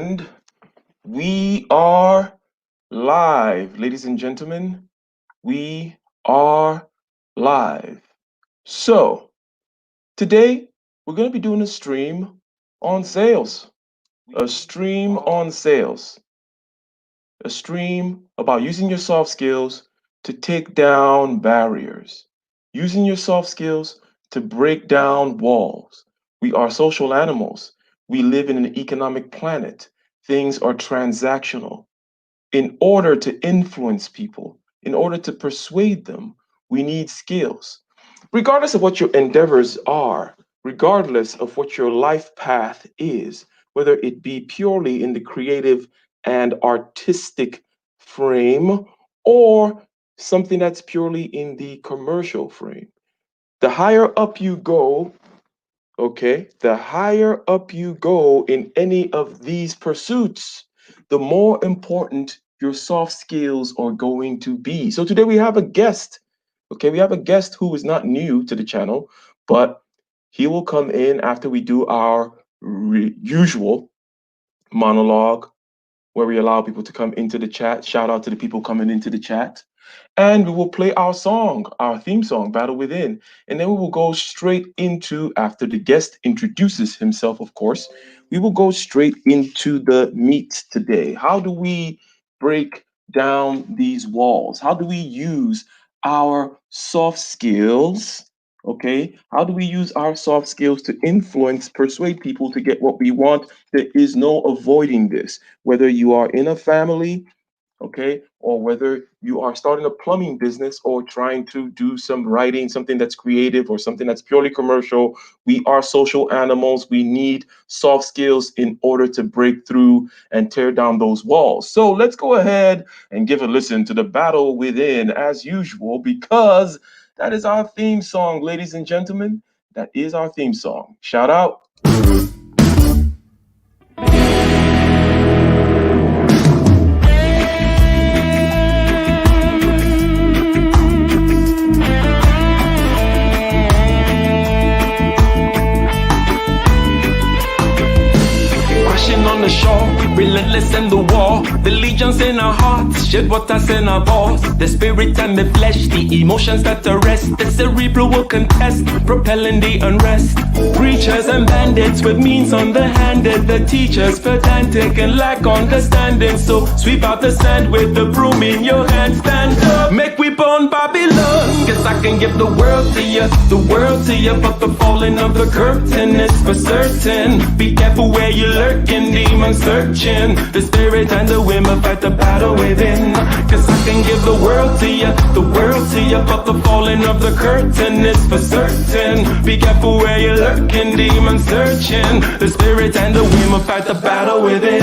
And we are live, ladies and gentlemen. We are live. So, today we're going to be doing a stream on sales. A stream on sales. A stream about using your soft skills to take down barriers. Using your soft skills to break down walls. We are social animals. We live in an economic planet. Things are transactional. In order to influence people, in order to persuade them, we need skills. Regardless of what your endeavors are, regardless of what your life path is, whether it be purely in the creative and artistic frame or something that's purely in the commercial frame, the higher up you go, the higher up you go in any of these pursuits, the more important your soft skills are going to be. So today we have a guest. We have a guest who is not new to the channel, but he will come in after we do our usual monologue where we allow people to come into the chat. Shout out to the people coming into the chat. And we will play our song, our theme song, Battle Within. And then we will go straight into, after the guest introduces himself, of course, we will go straight into the meat today. How do we break down these walls? How do we use our soft skills? How do we use our soft skills to influence, persuade people to get what we want? There is no avoiding this, whether you are in a family, or whether you are starting a plumbing business or trying to do some writing, something that's creative or something that's purely commercial. We are social animals. We need soft skills in order to break through and tear down those walls. So let's go ahead and give a listen to the Battle Within as usual, because that is our theme song, ladies and gentlemen. That is our theme song. Shout out. On the shore, relentless in the war, the legions in our hearts, shed waters in our balls, the spirit and the flesh, the emotions that arrest, the cerebral will contest, propelling the unrest. Preachers and bandits with means underhanded, the teachers pedantic and lack understanding. So sweep out the sand with the broom in your hand, stand up, make we burn Babylon. Guess I can give the world to you, but the falling of the curtain is for certain. Be careful where you lurking, demon searching. The spirit and the women fight the battle within. Cause I can give the world to you, but the falling of the curtain is for certain. Be careful where you're lurking, demon searching. The spirit and the women fight the battle within.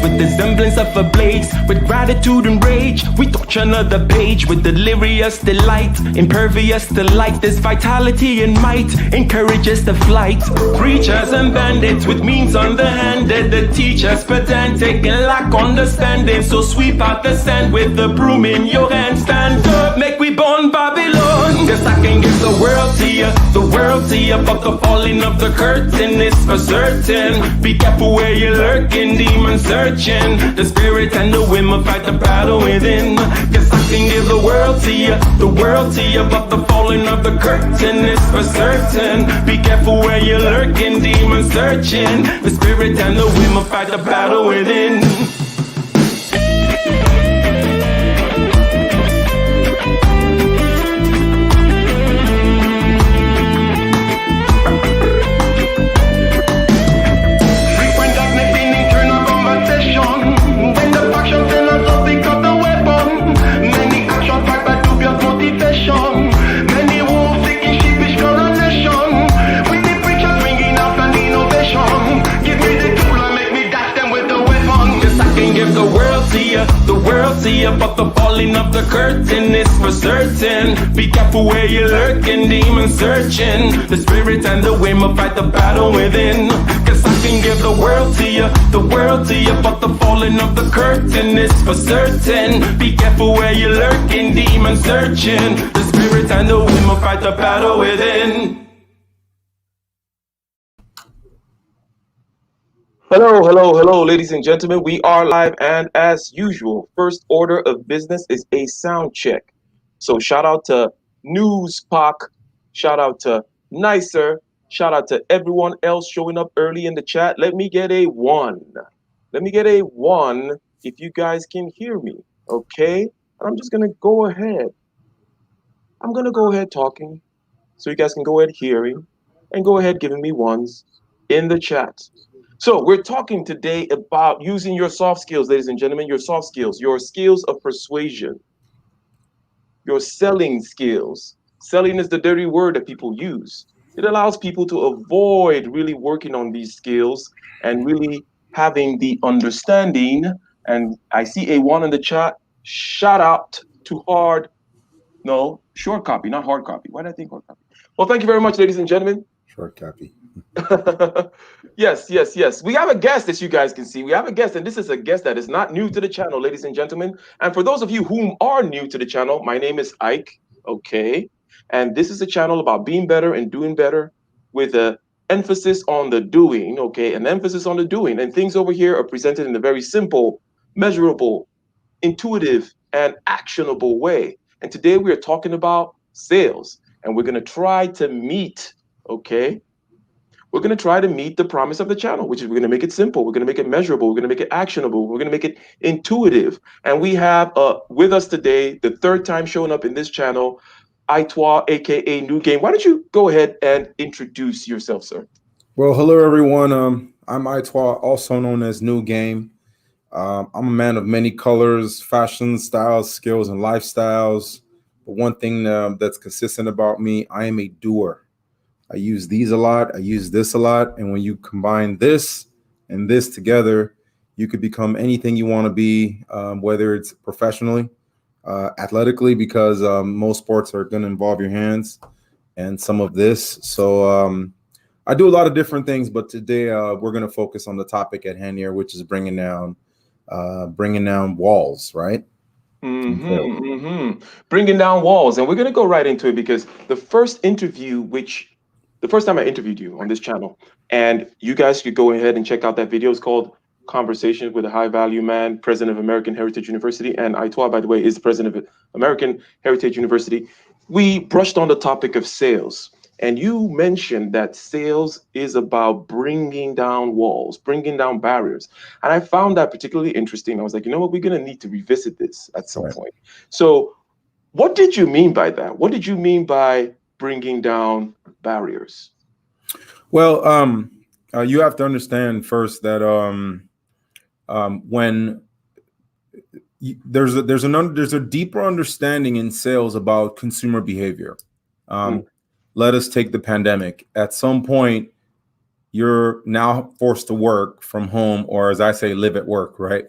With the semblance of a blaze, with gratitude and rage, we touch another page with delirious delight, impervious to light. This vitality and might encourages the flight. Preachers and bandits with means underhanded, the teachers pedantic and lack understanding. So sweep out the sand with the broom in your hand. Stand up, make we burn Babylon. Guess I can give the world to you, but the falling of the curtain is for certain. Be careful where you're lurking, demon searching. The spirit and the women fight the battle within. Guess I can give the world to you, but the falling of the curtain is for certain. Be careful where you're lurking, demon searching. The spirit and the women fight the battle within. to you, the world to you, but the falling of the curtain is for certain. Be careful where you're lurking, demon searching. The spirit and the wind will fight the battle within. Cause I can give the world to you, but the falling of the curtain is for certain. Be careful where you're lurking, demon searching. The spirit and the wind will fight the battle within. Hello, ladies and gentlemen. We are live, and as usual, first order of business is a sound check. So shout out to News Park, shout out to Nicer, shout out to everyone else showing up early in the chat. Let me get a one. Let me get a one if you guys can hear me. Okay? I'm just gonna go ahead. I'm gonna go ahead talking, so you guys can go ahead hearing and go ahead giving me ones in the chat. So we're talking today about using your soft skills, ladies and gentlemen, your soft skills, your skills of persuasion, your selling skills. Selling is the dirty word that people use. It allows people to avoid really working on these skills and really having the understanding. And I see a one in the chat. Shout out to short copy, not hard copy. Why did I think hard copy? Well, thank you very much, ladies and gentlemen. Short copy. Yes. We have a guest, as you guys can see. We have a guest, and this is a guest that is not new to the channel, ladies and gentlemen. And for those of you whom are new to the channel, my name is Ike, okay? And this is a channel about being better and doing better with an emphasis on the doing, okay? An emphasis on the doing. And things over here are presented in a very simple, measurable, intuitive, and actionable way. And today we are talking about sales, and we're going to try to meet, okay? We're going to try to meet the promise of the channel, which is we're going to make it simple. We're going to make it measurable. We're going to make it actionable. We're going to make it intuitive. And we have with us today, the third time showing up in this channel, Aitua AKA Nuugame. Why don't you go ahead and introduce yourself, sir? Well, hello, everyone. I'm Aitua, also known as Nuugame. I'm a man of many colors, fashion, styles, skills, and lifestyles. But one thing that's consistent about me, I am a doer. I use these a lot. I use this a lot. And when you combine this and this together, you could become anything you want to be, whether it's professionally, athletically, because most sports are going to involve your hands and some of this. So I do a lot of different things, but today we're going to focus on the topic at hand here, which is bringing down walls, right? Bringing down walls. And we're going to go right into it because the first time I interviewed you on this channel, and you guys could go ahead and check out that video. It's called Conversations with a High Value Man, President of American Heritage University. And Aitua, by the way, is the president of American Heritage University. We brushed on the topic of sales. And you mentioned that sales is about bringing down walls, bringing down barriers. And I found that particularly interesting. I was like, you know what, we're going to need to revisit this at some point. So what did you mean by that? What did you mean by bringing down barriers? Well, you have to understand first that when there's a deeper understanding in sales about consumer behavior. Let us take the pandemic. At some point, you're now forced to work from home, or as I say, live at work, right?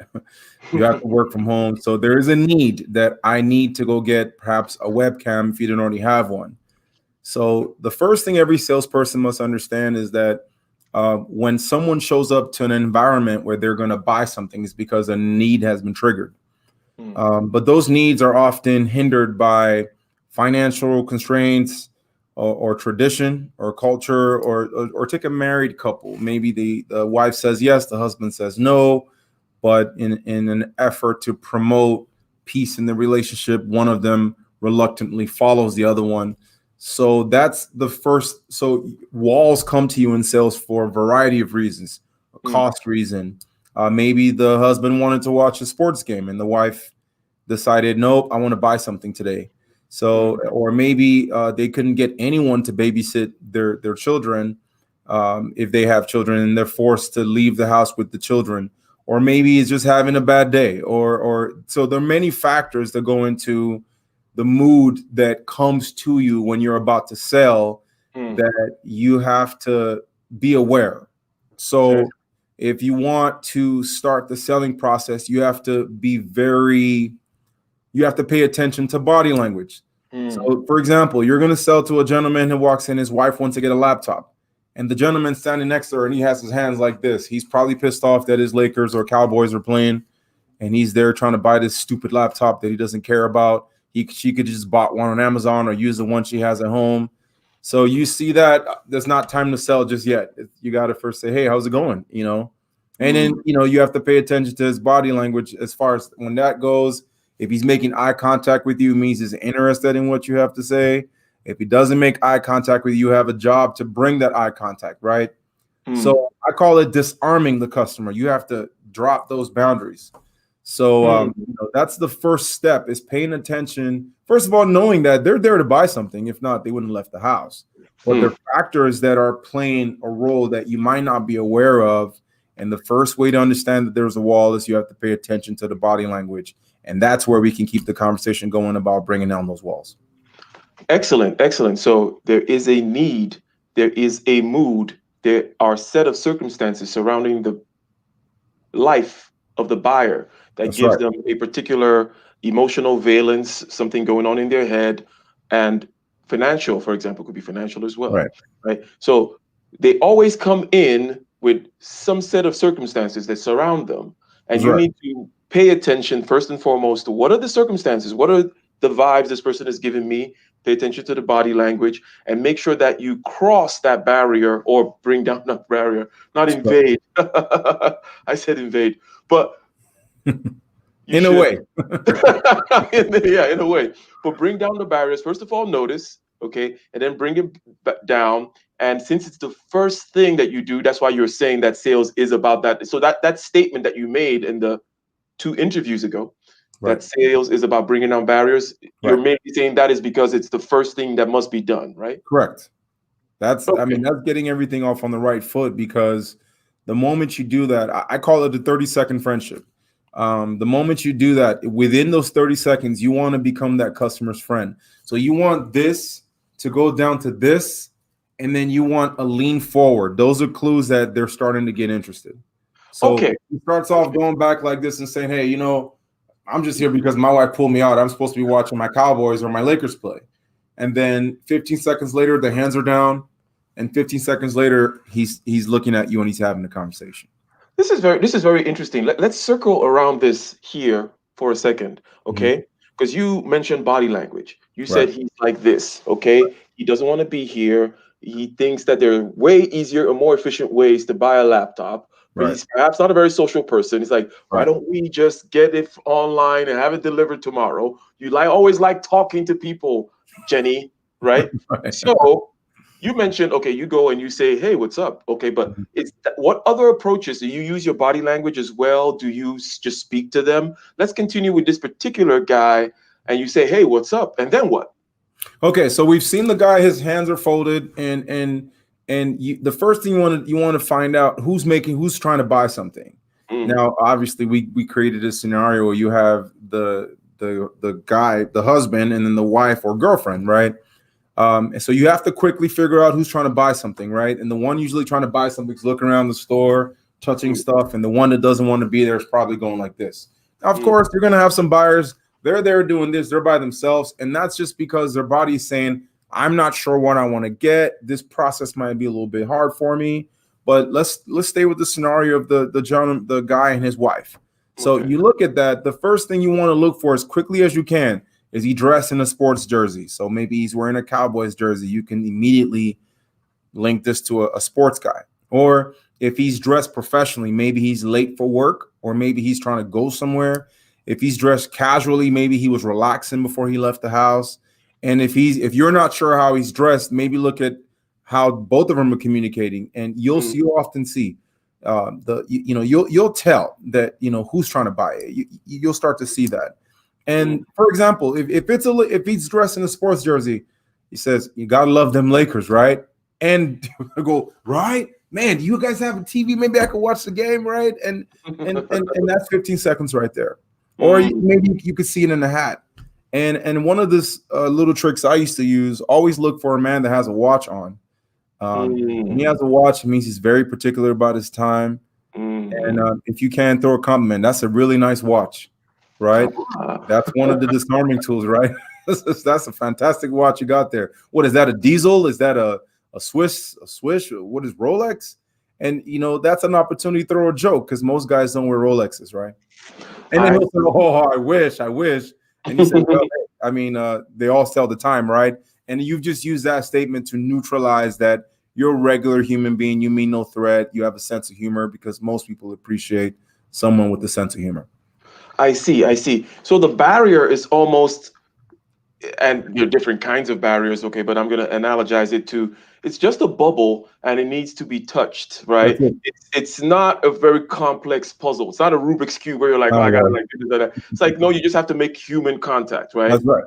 You have to work from home. So there is a need that I need to go get perhaps a webcam if you don't already have one. So the first thing every salesperson must understand is that when someone shows up to an environment where they're going to buy something, it's because a need has been triggered. But those needs are often hindered by financial constraints, or tradition or culture, or take a married couple. Maybe the wife says yes, the husband says no, but in an effort to promote peace in the relationship, one of them reluctantly follows the other one. So that's the first. So walls come to you in sales for a variety of reasons. A cost reason. Maybe the husband wanted to watch a sports game and the wife decided, nope, I want to buy something today. So, or maybe they couldn't get anyone to babysit their children if they have children, and they're forced to leave the house with the children. Or maybe it's just having a bad day. Or so there are many factors that go into the mood that comes to you when you're about to sell that you have to be aware. So if you want to start the selling process, you have to pay attention to body language. So, for example, you're going to sell to a gentleman who walks in, his wife wants to get a laptop, and the gentleman standing next to her, and he has his hands like this. He's probably pissed off that his Lakers or Cowboys are playing, and he's there trying to buy this stupid laptop that he doesn't care about. She could just bought one on Amazon or use the one she has at home. So you see that there's not time to sell just yet. You got to first say, hey, how's it going? And then, you have to pay attention to his body language as far as when that goes. If he's making eye contact with you, it means he's interested in what you have to say. If he doesn't make eye contact with you, you have a job to bring that eye contact, right? So I call it disarming the customer. You have to drop those boundaries. So that's the first step, is paying attention. First of all, knowing that they're there to buy something. If not, they wouldn't have left the house. But there are factors that are playing a role that you might not be aware of. And the first way to understand that there's a wall is you have to pay attention to the body language. And that's where we can keep the conversation going about bringing down those walls. Excellent, excellent. So there is a need, there is a mood, there are a set of circumstances surrounding the life of the buyer that gives them a particular emotional valence, something going on in their head, and financial, for example, could be financial as well. Right. So they always come in with some set of circumstances that surround them, and you need to pay attention first and foremost to what are the circumstances, what are the vibes this person is giving me. Pay attention to the body language and make sure that you cross that barrier or bring down that barrier, not invade. I said invade, but in a way. in a way. But bring down the barriers. First of all, notice, okay, and then bring it down. And since it's the first thing that you do, that's why you're saying that sales is about that. So that statement that you made in the 2 interviews ago, that sales is about bringing down barriers, you're maybe saying that is because it's the first thing that must be done, right? Correct. That's getting everything off on the right foot, because the moment you do that, I call it the 30-second friendship. The moment you do that, within those 30 seconds, you want to become that customer's friend. So you want this to go down to this, and then you want a lean forward. Those are clues that they're starting to get interested. So he starts off going back like this and saying, hey, I'm just here because my wife pulled me out. I'm supposed to be watching my Cowboys or my Lakers play. And then 15 seconds later, the hands are down. And 15 seconds later, he's looking at you and he's having a conversation. This is very interesting. Let's circle around this here for a second, okay? Because you mentioned body language. You said he's like this, okay? He doesn't want to be here. He thinks that there are way easier or more efficient ways to buy a laptop. But he's perhaps not a very social person. He's like, why don't we just get it online and have it delivered tomorrow? You always like talking to people, Jenny, right? So you mentioned, okay, you go and you say, hey, what's up? Okay, but what other approaches? Do you use your body language as well? Do you just speak to them? Let's continue with this particular guy, and you say, hey, what's up? And then what? Okay, so we've seen the guy, his hands are folded, and the first thing you want to find out who's trying to buy something. Now, obviously, we created a scenario where you have the guy, the husband, and then the wife or girlfriend, right? And so you have to quickly figure out who's trying to buy something, right? And the one usually trying to buy something is looking around the store, touching stuff, and the one that doesn't want to be there is probably going like this. Now, of course, you're going to have some buyers. They're there doing this. They're by themselves, and that's just because their body's saying, I'm not sure what I want to get. This process might be a little bit hard for me, but let's stay with the scenario of the guy and his wife. So you look at that. The first thing you want to look for as quickly as you can is he dressed in a sports jersey. So maybe he's wearing a Cowboys jersey. You can immediately link this to a sports guy. Or if he's dressed professionally, maybe he's late for work, or maybe he's trying to go somewhere. If he's dressed casually, maybe he was relaxing before he left the house. And if you're not sure how he's dressed, maybe look at how both of them are communicating, and you'll often see you'll tell that who's trying to buy it. You'll start to see that. And for example, if he's dressed in a sports jersey, he says, "You gotta love them Lakers, right?" And I go, "Right, man. Do you guys have a TV? Maybe I could watch the game, right?" And that's 15 seconds right there. Or maybe you could see it in the hat. And one of these little tricks I used to use, always look for a man that has a watch on. When he has a watch, it means he's very particular about his time. And if you can throw a compliment, that's a really nice watch, right? That's one of the disarming tools, right? That's a fantastic watch you got there. What is that? A diesel? Is that a Swiss? A Swish? What is Rolex? And that's an opportunity to throw a joke because most guys don't wear Rolexes, right? And then he'll say, "Oh, I wish." And you say, "Well, I mean, they all sell the time, right?" And you've just used that statement to neutralize that you're a regular human being. You mean no threat. You have a sense of humor because most people appreciate someone with a sense of humor. I see. So the barrier is almost, and different kinds of barriers, okay, but I'm going to analogize it to, it's just a bubble and it needs to be touched, right? That's it. It's not a very complex puzzle. It's not a Rubik's Cube where you're like, oh, I got to like do that. It's like, no, you just have to make human contact, right? That's right.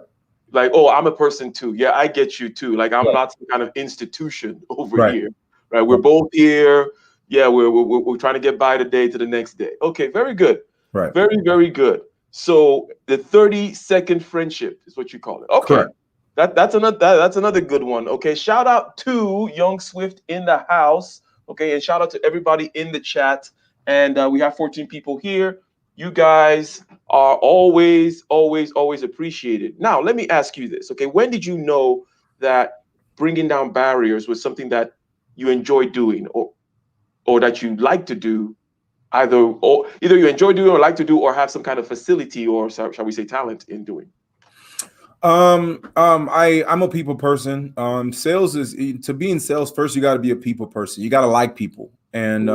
Like, oh, I'm a person too. Yeah, I get you too. Like, I'm not some kind of institution over here, right? We're both here. Yeah, we're trying to get by the day to the next day. Okay, very good. Right. Very, very good. So the 30-second friendship is what you call it. Okay. Correct. That's another good one. Okay. Shout out to Young Swift in the house. Okay, and shout out to everybody in the chat. And we have 14 people here. You guys are always, always, always appreciated. Now, let me ask you this. Okay, when did you know that bringing down barriers was something that you enjoy doing, or that you like to do? Either you enjoy doing or like to do, or have some kind of facility, or shall we say talent in doing? I'm a people person. Sales is, to be in sales, first you got to be a people person. You got to like people, and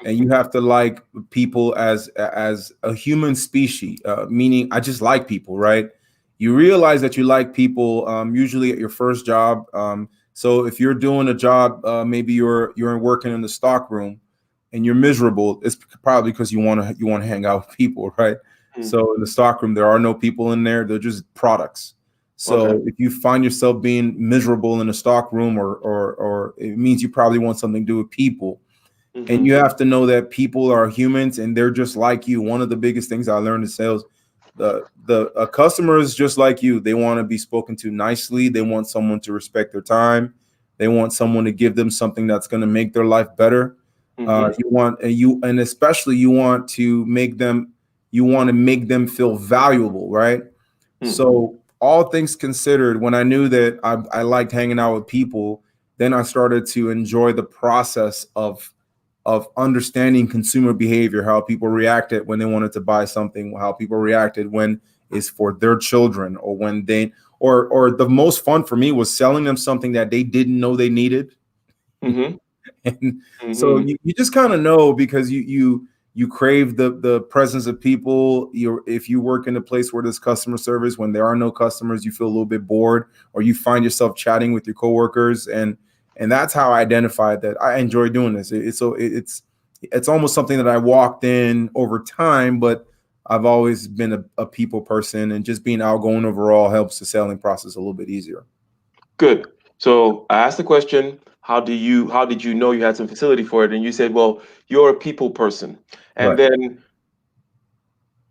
you have to like people as a human species. Meaning, I just like people, right? You realize that you like people usually at your first job. So if you're doing a job, maybe you're working in the stock room, and you're miserable, it's probably because you want to hang out with people, right? So in the stockroom, there are no people in there; they're just products. So if you find yourself being miserable in a stockroom, or it means you probably want something to do with people, and you have to know that people are humans and they're just like you. One of the biggest things I learned in sales, a customer is just like you. They want to be spoken to nicely. They want someone to respect their time. They want someone to give them something that's going to make their life better. Especially you want to make them feel valuable, right? So all things considered, when I knew that I liked hanging out with people, then I started to enjoy the process of understanding consumer behavior, how people reacted when they wanted to buy something, how people reacted when it's for their children, or when or the most fun for me was selling them something that they didn't know they needed. And so you just kind of know, because you crave the presence of people. If you work in a place where there's customer service, when there are no customers, you feel a little bit bored, or you find yourself chatting with your coworkers, and that's how I identified that I enjoy doing this. It's almost something that I walked in over time, but I've always been a people person, and just being outgoing overall helps the selling process a little bit easier. Good. So I asked the question, how did you know you had some facility for it? And you said, well, you're a people person. And then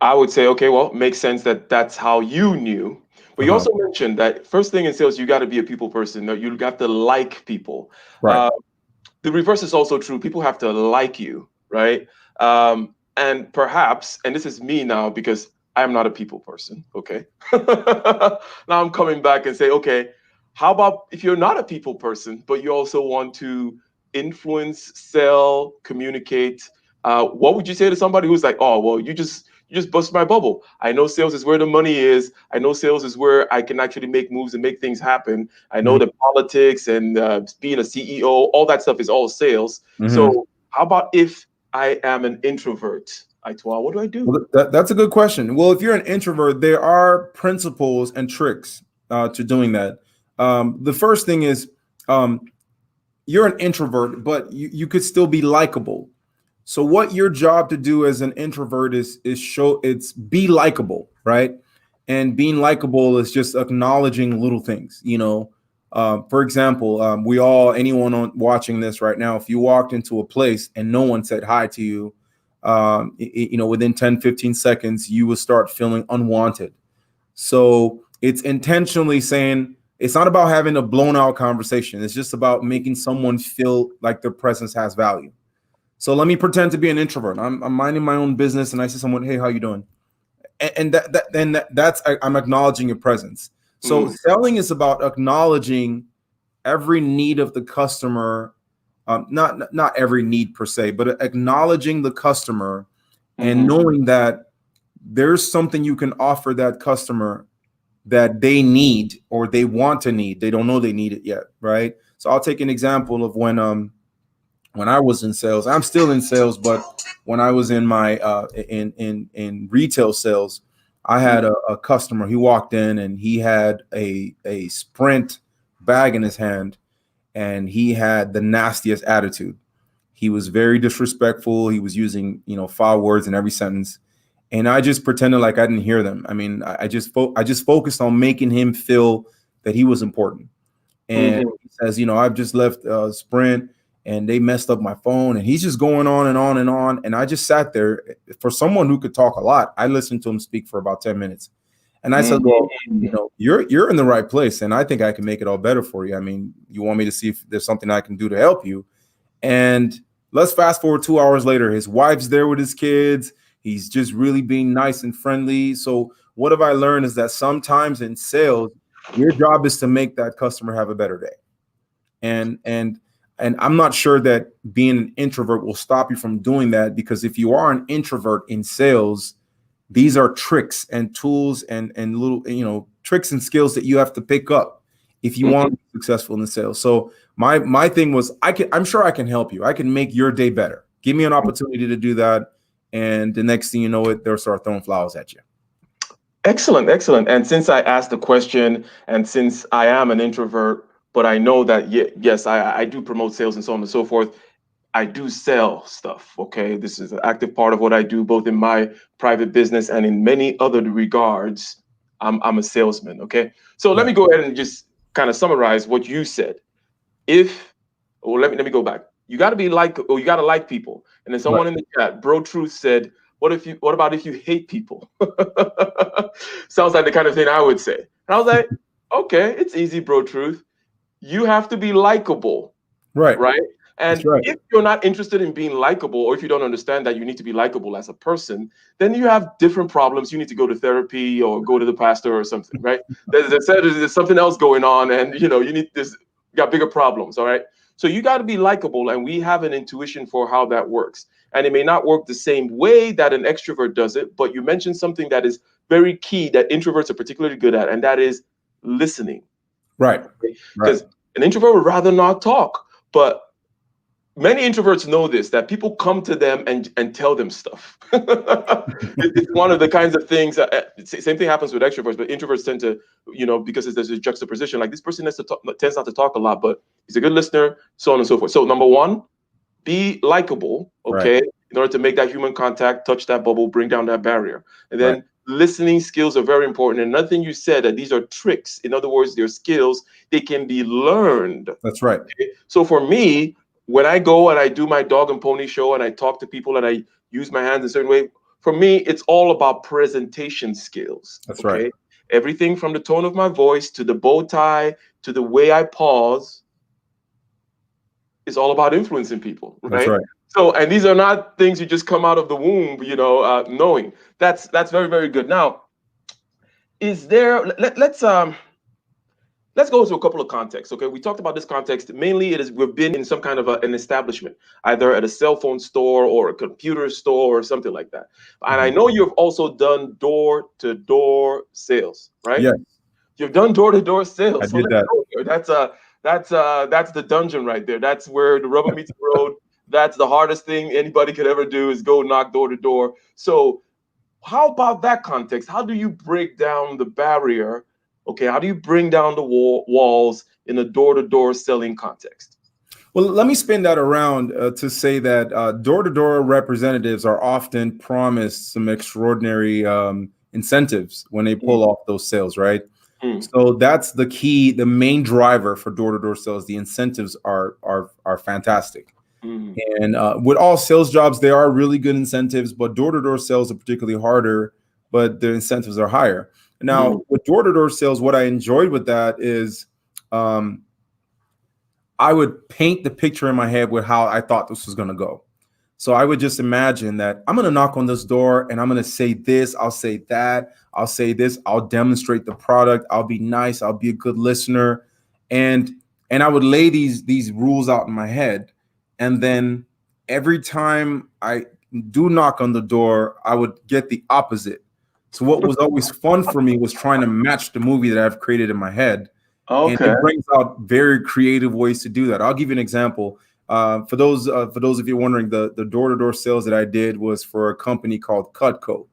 I would say, okay, well, it makes sense that that's how you knew. But you also mentioned that first thing in sales, you got to be a people person. You got to like people. Right. The reverse is also true. People have to like you, right? And perhaps, and this is me now because I'm not a people person, okay? Now I'm coming back and say, okay, how about if you're not a people person, but you also want to influence, sell, communicate? What would you say to somebody who's like, oh, well, you just bust my bubble. I know sales is where the money is. I know sales is where I can actually make moves and make things happen. I know the politics and being a CEO, all that stuff is all sales. So how about if I am an introvert? Aitua, what do I do? Well, that's a good question. Well, if you're an introvert, there are principles and tricks to doing that. The first thing is, you're an introvert, but you could still be likable. So what your job to do as an introvert is be likable, right? And being likable is just acknowledging little things, for example, anyone watching this right now, if you walked into a place and no one said hi to you, within 10, 15 seconds, you will start feeling unwanted. So it's intentionally saying, it's not about having a blown out conversation. It's just about making someone feel like their presence has value. So let me pretend to be an introvert. I'm minding my own business, and I see someone, hey, how you doing? And I'm acknowledging your presence. So selling is about acknowledging every need of the customer, not every need per se, but acknowledging the customer and knowing that there's something you can offer that customer that they need or they want to need. They don't know they need it yet, right? So I'll take an example of when I was in sales. I'm still in sales, but when I was in my in retail sales, I had a customer. He walked in and he had a Sprint bag in his hand, and he had the nastiest attitude. He was very disrespectful. He was using, foul words in every sentence. And I just pretended like I didn't hear them. I mean, I just focused on making him feel that he was important. And he says, I've just left Sprint and they messed up my phone. And he's just going on and on and on. And I just sat there. For someone who could talk a lot, I listened to him speak for about 10 minutes. And I said, well, you're in the right place. And I think I can make it all better for you. I mean, you want me to see if there's something I can do to help you. And let's fast forward 2 hours later. His wife's there with his kids. He's just really being nice and friendly. So what have I learned is that sometimes in sales, your job is to make that customer have a better day. And I'm not sure that being an introvert will stop you from doing that, because if you are an introvert in sales, these are tricks and tools and little, tricks and skills that you have to pick up if you want to be successful in the sales. So my thing was, I'm sure I can help you. I can make your day better. Give me an opportunity to do that. And the next thing you know, they'll start throwing flowers at you. Excellent, excellent. And since I asked the question, and since I am an introvert, but I know that, yes, I do promote sales and so on and so forth, I do sell stuff, okay? This is an active part of what I do, both in my private business and in many other regards. I'm a salesman, okay? So let me go ahead and just kind of summarize what you said. Let me go back. You got to you got to like people. And then someone in the chat, Bro Truth, said, what about if you hate people? Sounds like the kind of thing I would say. And I was like, okay, it's easy, Bro Truth. You have to be likable. Right. And if you're not interested in being likable, or if you don't understand that you need to be likable as a person, then you have different problems. You need to go to therapy or go to the pastor or something, right? There's something else going on, and you got bigger problems, all right? So you got to be likable, and we have an intuition for how that works. And it may not work the same way that an extrovert does it, but you mentioned something that is very key that introverts are particularly good at, and that is listening. Right. Because an introvert would rather not talk, but many introverts know this, that people come to them and tell them stuff. It's one of the kinds of things. Same thing happens with extroverts, but introverts tend to, because there's a juxtaposition. Like, this person tends not to talk a lot, but he's a good listener, so on and so forth. So number one, be likable, okay, in order to make that human contact, touch that bubble, bring down that barrier. And then listening skills are very important. And another thing you said, that these are tricks. In other words, they're skills. They can be learned. That's right. Okay? So for me, when I go and I do my dog and pony show and I talk to people and I use my hands in a certain way, for me, it's all about presentation skills. That's right. Everything from the tone of my voice to the bow tie to the way I pause is all about influencing people. Right? That's right. So, and these are not things you just come out of the womb, knowing. That's very, very good. Now, let's go to a couple of contexts, okay? We talked about this context. Mainly, we've been in some kind of an establishment, either at a cell phone store or a computer store or something like that. And I know you've also done door-to-door sales, right? Yes. You've done door-to-door sales. I did that. That's the dungeon right there. That's where the rubber meets the road. That's the hardest thing anybody could ever do, is go knock door to door. So how about that context? How do you break down the barrier? Okay, how do you bring down the walls in a door-to-door selling context? Well, let me spin that around to say that door-to-door representatives are often promised some extraordinary incentives when they pull off those sales, right? So that's the key, the main driver for door-to-door sales. The incentives are fantastic. And with all sales jobs, there are really good incentives, but door-to-door sales are particularly harder, but the incentives are higher. Now, with door-to-door sales, what I enjoyed with that is I would paint the picture in my head with how I thought this was going to go. So I would just imagine that I'm going to knock on this door and I'm going to say this, I'll say that, I'll say this, I'll demonstrate the product, I'll be nice, I'll be a good listener, and I would lay these rules out in my head, and then every time I do knock on the door, I would get the opposite. So what was always fun for me was trying to match the movie that I've created in my head. And Okay. it brings out very creative ways to do that. I'll give you an example. For those of you wondering, the door-to-door sales that I did was for a company called Cutco.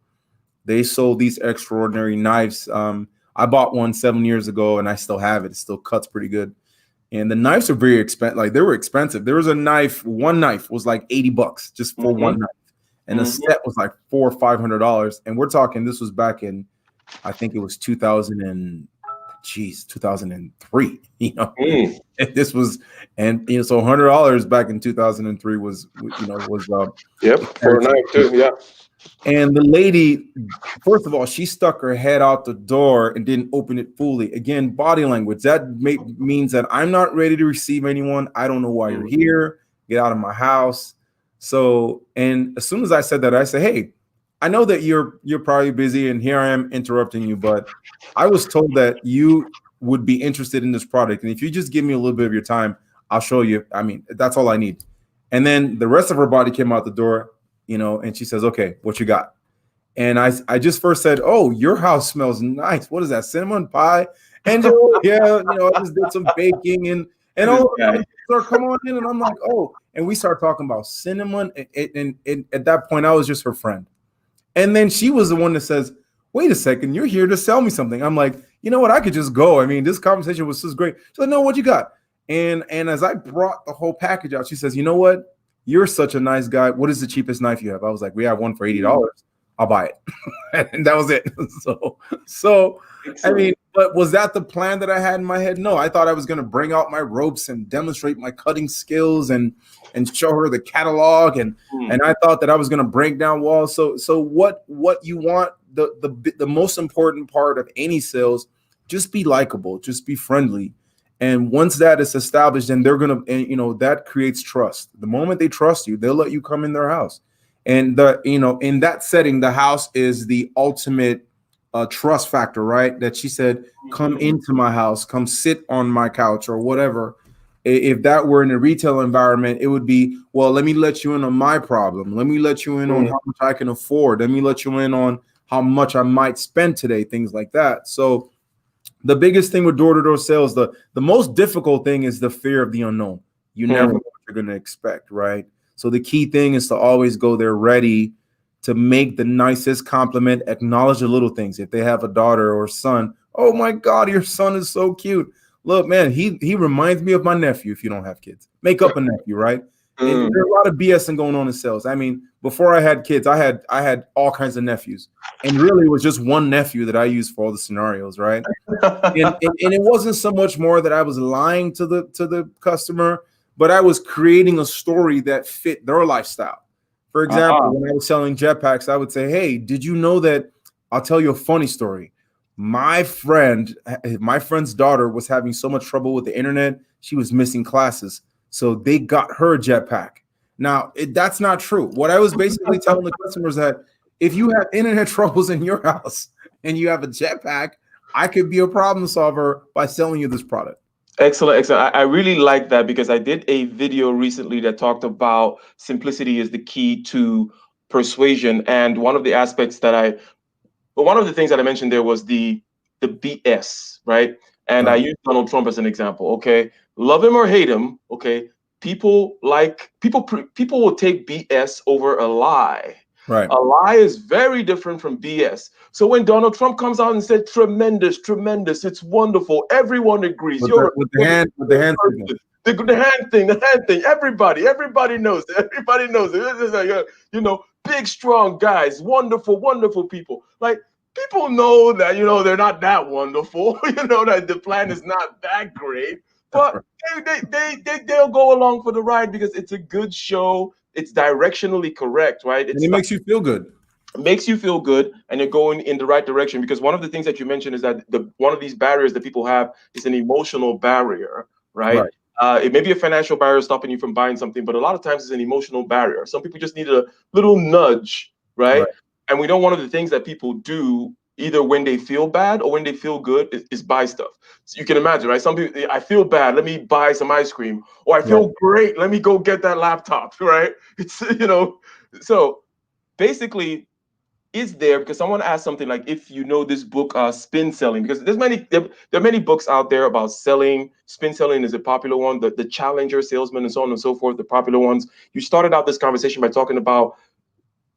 They sold these extraordinary knives. I bought one 7 years ago, and I still have it. It still cuts pretty good. And the knives are very expensive. Like, they were expensive. There was a knife. One knife was like $80 just for one knife, and the set was like $400 or $500. And we're talking. This was back in, I think it was 2003. You know, this was, and so $100 back in 2003 was, Yep, for a night too. Yeah. And the lady, first of all, she stuck her head out the door and didn't open it fully. Again, body language. That means that I'm not ready to receive anyone. I don't know why you're here. Get out of my house. So, and as soon as I said that, I said, hey, I know that you're probably busy, and here I am interrupting you, but I was told that you would be interested in this product. And if you just give me a little bit of your time, I'll show you. I mean, that's all I need. And then the rest of her body came out the door, and she says, okay, what you got? And I just first said, oh, your house smells nice. What is that, cinnamon pie? And yeah, I just did some baking and all. So come on in. And I'm like, oh, and we start talking about cinnamon. And at that point, I was just her friend. And then she was the one that says, wait a second, you're here to sell me something. I'm like, you know what? I could just go. I mean, this conversation was just great. She's like, no, what you got? And as I brought the whole package out, she says, you know what? You're such a nice guy. What is the cheapest knife you have? I was like, we have one for $80. I'll buy it. And that was it. So I mean, but was that the plan that I had in my head? No, I thought I was going to bring out my ropes and demonstrate my cutting skills and show her the catalog. And I thought that I was going to break down walls. So what you want, the most important part of any sales, just be likable, just be friendly. And once that is established, then they're going to, that creates trust. The moment they trust you, they'll let you come in their house. And in that setting, the house is the ultimate trust factor, right? That she said, come into my house, come sit on my couch or whatever. If that were in a retail environment, it would be, well, let me let you in on my problem. Let me let you in on how much I can afford. Let me let you in on how much I might spend today, things like that. So the biggest thing with door-to-door sales, the most difficult thing is the fear of the unknown. You never know what you're going to expect, right? So the key thing is to always go there ready to make the nicest compliment, acknowledge the little things. If they have a daughter or son, oh my God, your son is so cute. Look, man, he reminds me of my nephew. If you don't have kids, make up a nephew, right? And there's a lot of BSing going on in sales. I mean, before I had kids, I had all kinds of nephews, and really it was just one nephew that I used for all the scenarios, right? and it wasn't so much more that I was lying to the customer, but I was creating a story that fit their lifestyle. For example, when I was selling jetpacks, I would say, hey, did you know that? I'll tell you a funny story. My friend's daughter was having so much trouble with the internet. She was missing classes. So they got her a jetpack. Now, that's not true. What I was basically telling the customers that if you have internet troubles in your house and you have a jetpack, I could be a problem solver by selling you this product. Excellent. I really like that because I did a video recently that talked about simplicity is the key to persuasion. And one of the things that I mentioned there was the BS, right? And I used Donald Trump as an example. Okay, love him or hate him. Okay, people will take BS over a lie. Right. A lie is very different from BS. So when Donald Trump comes out and said, tremendous, it's wonderful, everyone agrees. With the hand thing. Everybody knows it. Everybody knows it. It's like, big, strong guys, wonderful people. Like, people know that, they're not that wonderful. That the plan is not that great. But they'll go along for the ride because it's a good show. It's directionally correct, right? And it makes you feel good. It makes you feel good, and you're going in the right direction. Because one of the things that you mentioned is that one of these barriers that people have is an emotional barrier, right? It may be a financial barrier stopping you from buying something, but a lot of times it's an emotional barrier. Some people just need a little nudge, right? Right. And we know one of the things that people do either when they feel bad or when they feel good is buy stuff. So you can imagine, right? Some people, I feel bad, let me buy some ice cream, or I Right. feel great, let me go get that laptop, right? It's, so basically, is there, because someone asked something like, if you know this book, spin selling, because there are many books out there about selling. Spin selling is a popular one, the challenger salesman and so on and so forth, the popular ones. You started out this conversation by talking about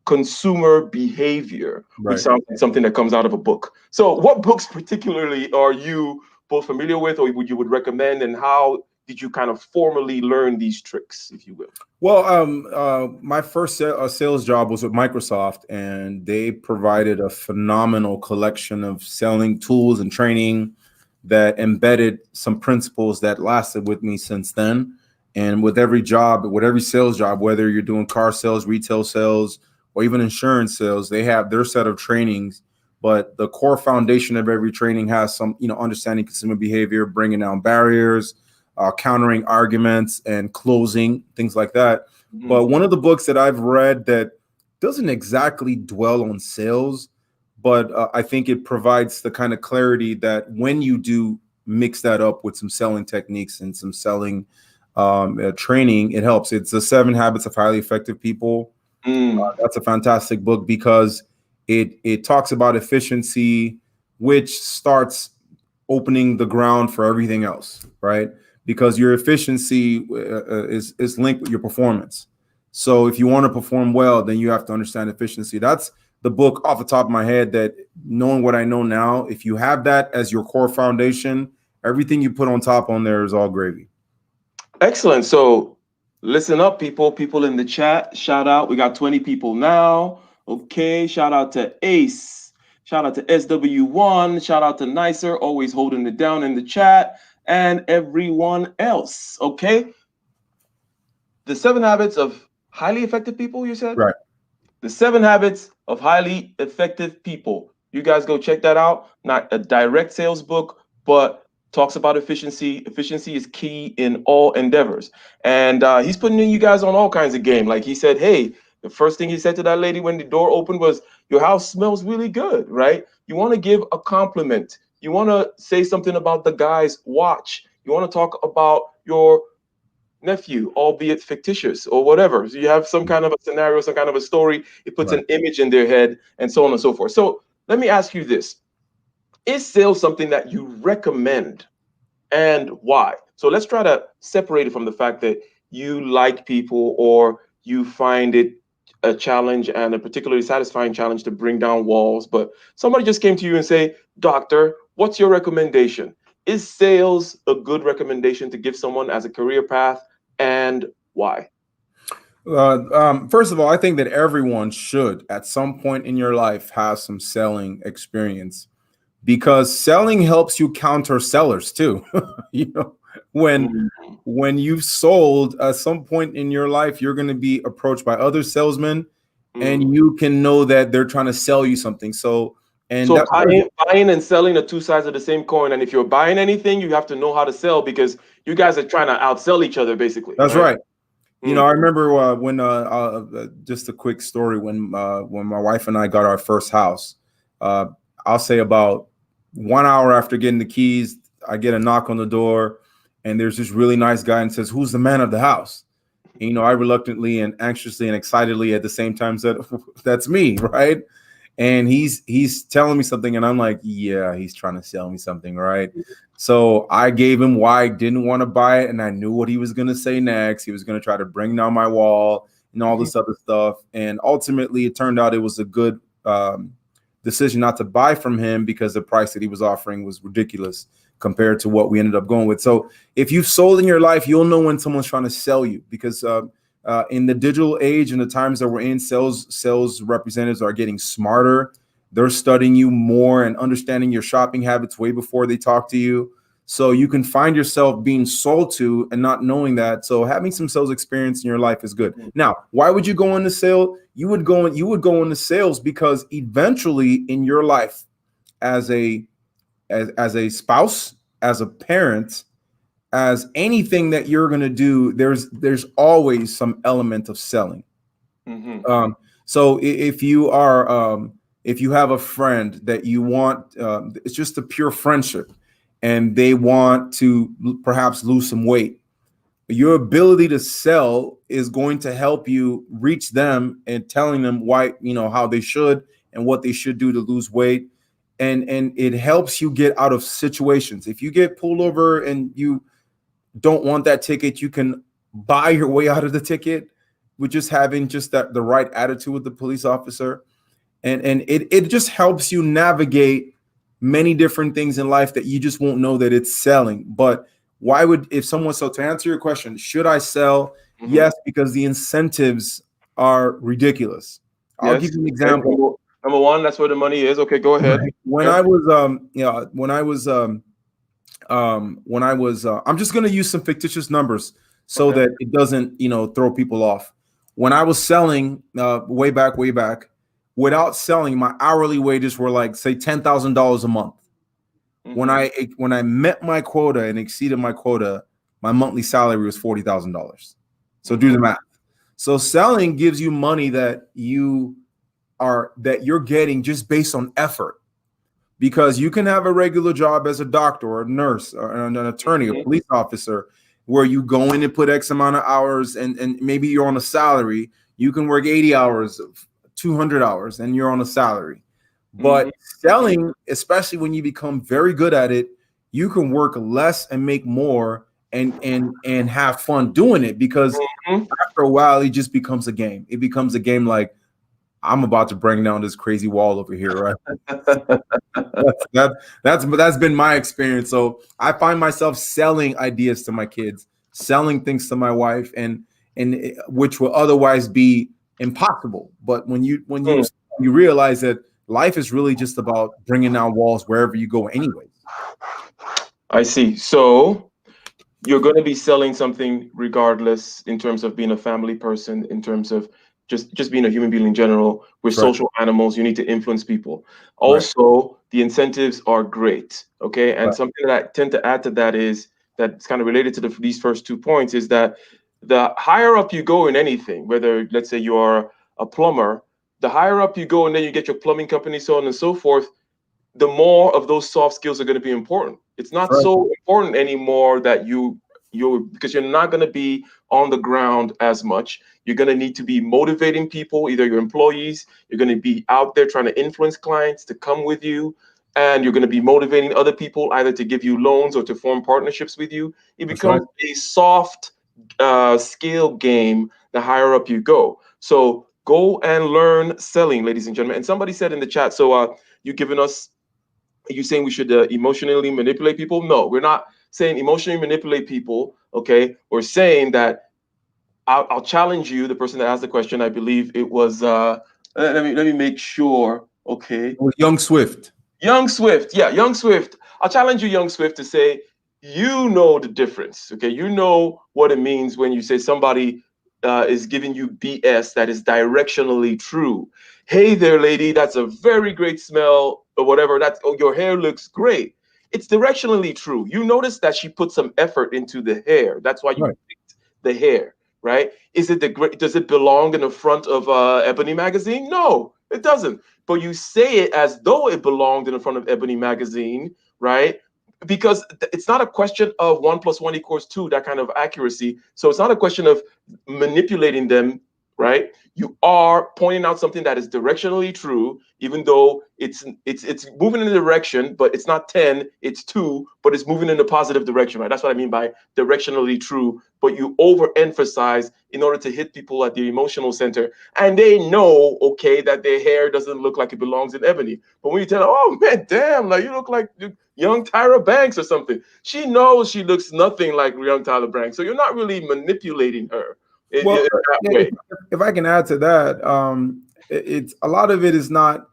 consumer behavior, which Right. sounds like something that comes out of a book. So what books particularly are you both familiar with, or would recommend, and how did you kind of formally learn these tricks, if you will? Well, my first sales job was with Microsoft, and they provided a phenomenal collection of selling tools and training that embedded some principles that lasted with me since then. And with every job, with every sales job, whether you're doing car sales, retail sales, or even insurance sales, they have their set of trainings. But the core foundation of every training has some, understanding consumer behavior, bringing down barriers, countering arguments and closing, things like that. But one of the books that I've read that doesn't exactly dwell on sales, but I think it provides the kind of clarity that when you do mix that up with some selling techniques and some selling training, it helps. It's The 7 Habits of Highly Effective People. That's a fantastic book because it talks about efficiency, which starts opening the ground for everything else, right? Because your efficiency is linked with your performance. So if you want to perform well, then you have to understand efficiency. That's the book off the top of my head, that knowing what I know now, if you have that as your core foundation, everything you put on top on there is all gravy. Excellent. So listen up, people in the chat. Shout out. We got 20 people now. Okay. Shout out to Ace. Shout out to SW1. Shout out to Nicer, always holding it down in the chat, and everyone else. Okay. The 7 habits of highly effective people, you said? Right. The 7 habits of highly effective people. You guys go check that out. Not a direct sales book, but talks about efficiency. Efficiency is key in all endeavors. And he's putting you guys on all kinds of game. Like he said, hey, the first thing he said to that lady when the door opened was, your house smells really good, right? You want to give a compliment. You want to say something about the guy's watch. You want to talk about your nephew, albeit fictitious or whatever. So you have some kind of a scenario, some kind of a story. It puts an image in their head and so on and so forth. So let me ask you this. Is sales something that you recommend, and why? So let's try to separate it from the fact that you like people or you find it a challenge, and a particularly satisfying challenge, to bring down walls. But somebody just came to you and say, doctor, what's your recommendation? Is sales a good recommendation to give someone as a career path, and why? First of all, I think that everyone should, at some point in your life, have some selling experience, because selling helps you counter sellers too. you know, when you've sold, at some point in your life, you're going to be approached by other salesmen, and you can know that they're trying to sell you something. So buying and selling are two sides of the same coin. And if you're buying anything, you have to know how to sell, because you guys are trying to outsell each other, basically. that's right. I remember when just a quick story, when my wife and I got our first house. I'll say about 1 hour after getting the keys, I get a knock on the door, and there's this really nice guy and says, "Who's the man of the house?" And, I reluctantly and anxiously and excitedly at the same time said, "That's me," right? And he's telling me something, and I'm like, yeah, he's trying to sell me something, right? So I gave him why I didn't want to buy it, and I knew what he was going to say next. He was going to try to bring down my wall and all this other stuff. And ultimately, it turned out it was a good decision not to buy from him, because the price that he was offering was ridiculous compared to what we ended up going with. So if you've sold in your life, you'll know when someone's trying to sell you, because in the digital age and the times that we're in, sales representatives are getting smarter. They're studying you more and understanding your shopping habits way before they talk to you. So you can find yourself being sold to and not knowing that. So having some sales experience in your life is good. Now, why would you go into sales? You would go into sales because eventually in your life, as a spouse, as a parent, as anything that you're going to do, there's always some element of selling. So if you are if you have a friend that you want, it's just a pure friendship, and they want to perhaps lose some weight, your ability to sell is going to help you reach them and telling them why, how they should and what they should do to lose weight. And it helps you get out of situations. If you get pulled over and you don't want that ticket, you can buy your way out of the ticket with just having just the right attitude with the police officer. And it just helps you navigate many different things in life that you just won't know that it's selling. But why would, if someone, so to answer your question, should I sell? Yes, because the incentives are ridiculous. I'll give you an example. Number one, that's where the money is. Okay, go ahead. When I was I'm just going to use some fictitious numbers so that it doesn't, throw people off. When I was selling way back, without selling, my hourly wages were like, say, $10,000 a month. When I met my quota and exceeded my quota, my monthly salary was $40,000. So do the math. So selling gives you money that you're getting just based on effort. Because you can have a regular job as a doctor or a nurse or an attorney, a police officer, where you go in and put X amount of hours and maybe you're on a salary. You can work 80 hours, 200 hours, and you're on a salary. But selling, especially when you become very good at it, you can work less and make more and have fun doing it, because after a while, it just becomes a game. It becomes a game like, I'm about to bring down this crazy wall over here, right? That's been my experience. So I find myself selling ideas to my kids, selling things to my wife, and which will otherwise be impossible. But when you realize that life is really just about bringing down walls wherever you go, anyways. I see. So you're going to be selling something regardless, in terms of being a family person, in terms of just being a human being in general. We're social animals. You need to influence people. Also, the incentives are great. Okay. And something that I tend to add to that is that's kind of related to these first 2 points, is that the higher up you go in anything, whether, let's say, you are a plumber, the higher up you go and then you get your plumbing company, so on and so forth, the more of those soft skills are going to be important. It's not so important anymore that you because you're not going to be on the ground as much. You're going to need to be motivating people, either your employees. You're going to be out there trying to influence clients to come with you, and you're going to be motivating other people either to give you loans or to form partnerships with you. It becomes a soft skill game the higher up you go. So go and learn selling, ladies and gentlemen. And somebody said in the chat, so you saying we should emotionally manipulate people? No, we're not saying emotionally manipulate people. Okay, we're saying that I'll challenge you, the person that asked the question. I believe it was let me make sure. Okay, it was Young Swift. Young Swift, yeah, Young Swift. I'll challenge you, Young Swift, to say, you know the difference. Okay, you know what it means when you say somebody is giving you BS that is directionally true. Hey there, lady, that's a very great smell, or whatever. Your hair looks great. It's directionally true. You notice that she put some effort into the hair. That's why you picked the hair, right? Does it belong in the front of Ebony magazine? No, it doesn't. But you say it as though it belonged in the front of Ebony magazine, right? Because it's not a question of 1 + 1 = 2, that kind of accuracy. So it's not a question of manipulating them, right? You are pointing out something that is directionally true, even though it's moving in a direction, but it's not 10, it's 2, but it's moving in a positive direction, right? That's what I mean by directionally true. But you overemphasize in order to hit people at the emotional center, and they know, okay, that their hair doesn't look like it belongs in Ebony. But when you tell them, oh man, damn, like you look like young Tyra Banks or something, she knows she looks nothing like young Tyra Banks. So you're not really manipulating her. Well, if I can add to that, it's a lot of it is not,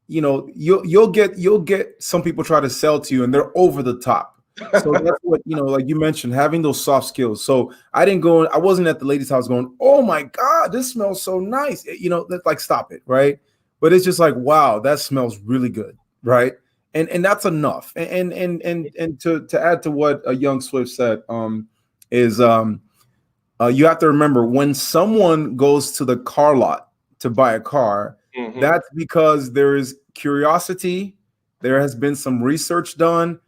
you'll get some people try to sell to you and they're over the top. So that's what, like you mentioned, having those soft skills. So I wasn't at the lady's house going, oh my God, this smells so nice. That's like, stop it. Right. But it's just like, wow, that smells really good. Right. and that's enough. And to add to what a young Swift said, is you have to remember, when someone goes to the car lot to buy a car, that's because there is curiosity, there has been some research done,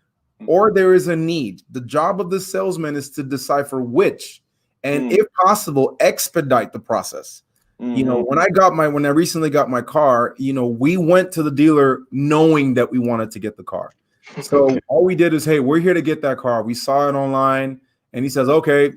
or there is a need. The job of the salesman is to decipher which, and if possible, expedite the process. You know, when I recently got my car, you know, we went to the dealer knowing that we wanted to get the car. So all we did is, hey, we're here to get that car. We saw it online, and he says, okay,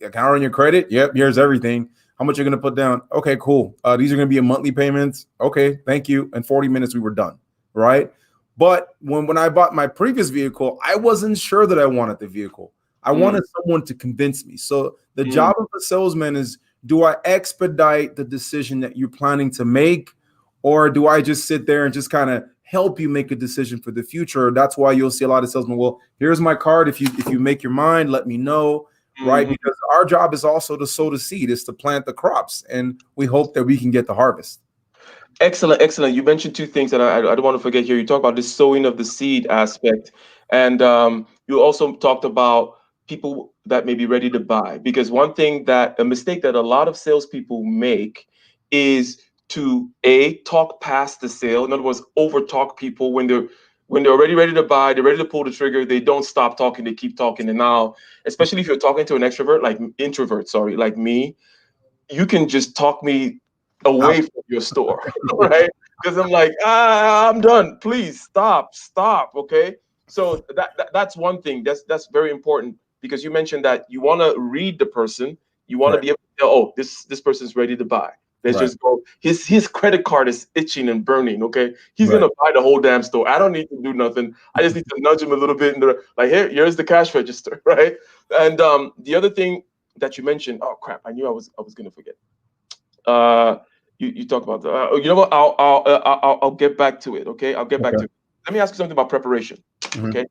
can I run your credit? Yep, here's everything. How much you're going to put down? Okay, cool. These are going to be a monthly payments. Okay, thank you. In 40 minutes, we were done, right? But when I bought my previous vehicle, I wasn't sure that I wanted the vehicle. I wanted someone to convince me. So the job of the salesman is, do I expedite the decision that you're planning to make, or do I just sit there and just kind of help you make a decision for the future? That's why you'll see a lot of salesmen, well, here's my card. If you make your mind, let me know, right? Because our job is also to sow the seed, is to plant the crops, and we hope that we can get the harvest. Excellent, excellent. You mentioned two things that I don't want to forget here. You talk about the sowing of the seed aspect, and you also talked about people that may be ready to buy. Because one thing a mistake that a lot of salespeople make is to talk past the sale. In other words, over talk people when they're already ready to buy, they're ready to pull the trigger. They don't stop talking. They keep talking. And now, especially if you're talking to an introvert, like me, you can just talk me away from your store, right? Because I'm like, I'm done. Please stop. Okay. So that's one thing. That's very important, because you mentioned that you want to read the person. You want to be able to tell, oh, this person's ready to buy. Let's just go. His credit card is itching and burning. Okay, he's gonna buy the whole damn store. I don't need to do nothing. I just need to nudge him a little bit, and like, here's the cash register, right? And the other thing that you mentioned, oh crap, I knew I was gonna forget. You talk about you know what? I'll get back to it. Okay, I'll get back to it. Let me ask you something about preparation. Okay,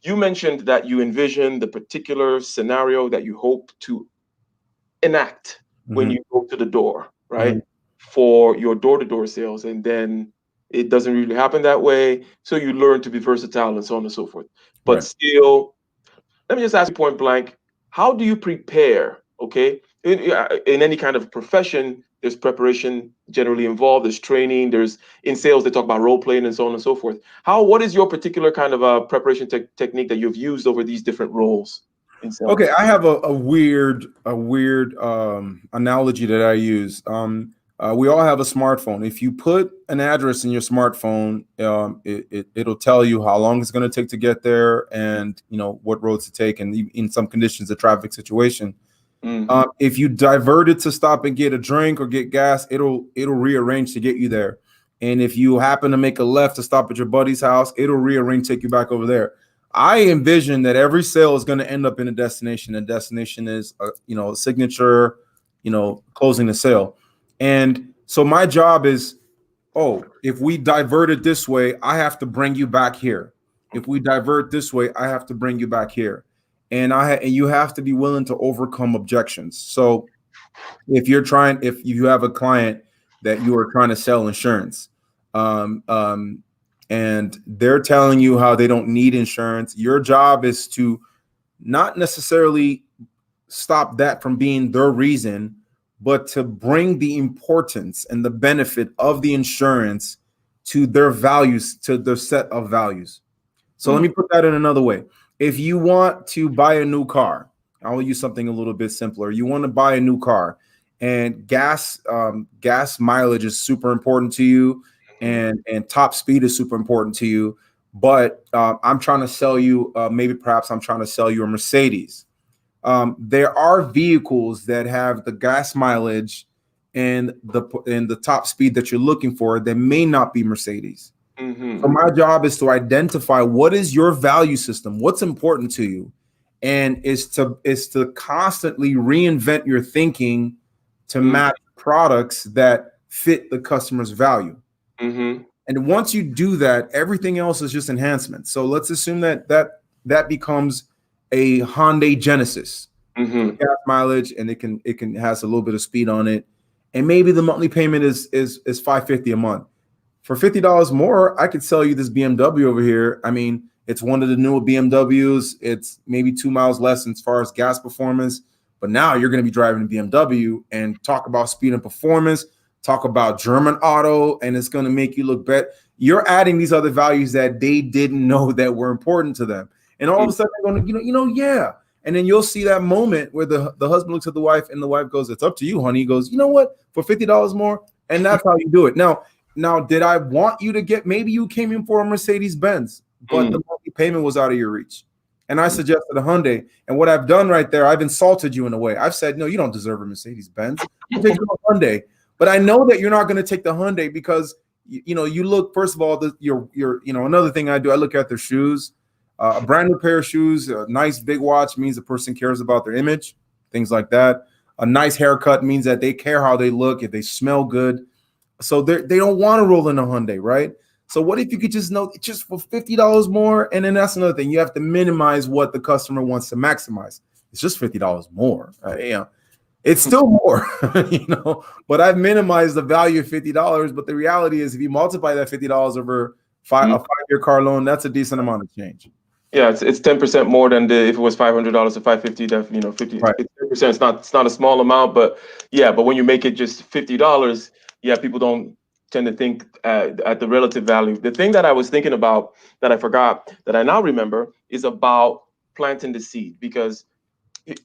you mentioned that you envision the particular scenario that you hope to enact when you go to the door, right? For your door-to-door sales, and then it doesn't really happen that way. So you learn to be versatile and so on and so forth. But still, let me just ask you point blank, how do you prepare? Okay, in any kind of profession, there's preparation generally involved. There's training. In sales, they talk about role playing and so on and so forth. What is your particular kind of preparation technique that you've used over these different roles in sales? Okay, I have a weird analogy that I use. We all have a smartphone. If you put an address in your smartphone, it'll tell you how long it's going to take to get there, and what roads to take, and in some conditions, the traffic situation. If you divert it to stop and get a drink or get gas, it'll rearrange to get you there. And if you happen to make a left to stop at your buddy's house, it'll rearrange, take you back over there. I envision that every sale is going to end up in a destination. And destination is a signature, closing the sale. And so my job is, if we divert it this way, I have to bring you back here. If we divert this way, I have to bring you back here. And you have to be willing to overcome objections. So if you have a client that you are trying to sell insurance, and they're telling you how they don't need insurance, your job is to not necessarily stop that from being their reason, but to bring the importance and the benefit of the insurance to their values, to their set of values. So let me put that in another way. If you want to buy a new car, I'll use something a little bit simpler. You want to buy a new car, and gas mileage is super important to you, and top speed is super important to you. But I'm trying to sell you, perhaps I'm trying to sell you a Mercedes. There are vehicles that have the gas mileage and the top speed that you're looking for that may not be Mercedes. So my job is to identify what is your value system, what's important to you, and is to constantly reinvent your thinking to match products that fit the customer's value. And once you do that, everything else is just enhancement. So let's assume that becomes a Hyundai Genesis, gas mileage, and it can has a little bit of speed on it, and maybe the monthly payment is $550 a month. for $50 more, I could sell you this BMW over here. I mean, it's one of the newer BMWs. It's maybe 2 miles less as far as gas performance. But now you're going to be driving a BMW and talk about speed and performance, talk about German auto, and it's going to make you look better. You're adding these other values that they didn't know that were important to them. And all of a sudden, they're going to, yeah. And then you'll see that moment where the husband looks at the wife and the wife goes, "It's up to you, honey." He goes, "You know what? For $50 more." And that's how you do it. Now, did I want you to get, maybe you came in for a Mercedes Benz, but the monthly payment was out of your reach. And I suggested a Hyundai. And what I've done right there, I've insulted you in a way. I've said, no, you don't deserve a Mercedes Benz. I'll take you a Hyundai. But I know that you're not going to take the Hyundai because, you look, first of all, another thing I do, I look at their shoes. A brand new pair of shoes, a nice big watch means the person cares about their image, things like that. A nice haircut means that they care how they look, if they smell good. So they don't want to roll in a Hyundai, right? So what if you could just know just for $50 more? And then that's another thing. You have to minimize what the customer wants to maximize. It's just $50 more. It's still more, but I've minimized the value of $50. But the reality is if you multiply that $50 over a 5-year car loan, that's a decent amount of change. Yeah, it's 10% more than if it was $500 to $550. That 50. Right. It's 10%. It's not a small amount, but when you make it just $50, people don't tend to think at the relative value. The thing that I was thinking about that I forgot that I now remember is about planting the seed, because this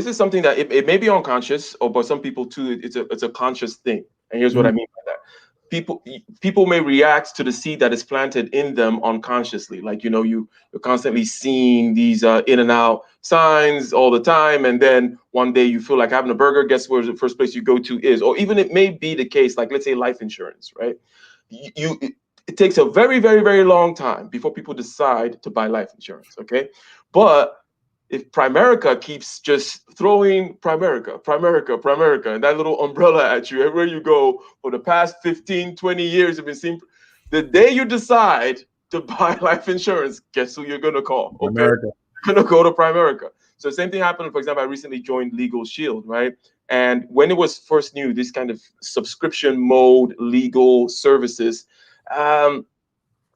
is something that it may be unconscious, but some people too, it's a conscious thing. And here's what I mean by that. People may react to the seed that is planted in them unconsciously. Like, you're constantly seeing these in and out signs all the time. And then one day you feel like having a burger, guess where the first place you go to is? Or even it may be the case, like let's say life insurance, right? It takes a very, very, very long time before people decide to buy life insurance, okay? But if Primerica keeps just throwing Primerica, and that little umbrella at you everywhere you go for the past 15, 20 years, you've been seeing, the day you decide to buy life insurance, guess who you're going to call? Okay, Primerica. You're going to go to Primerica. So same thing happened. For example, I recently joined Legal Shield, right? And when it was first new, this kind of subscription mode legal services, there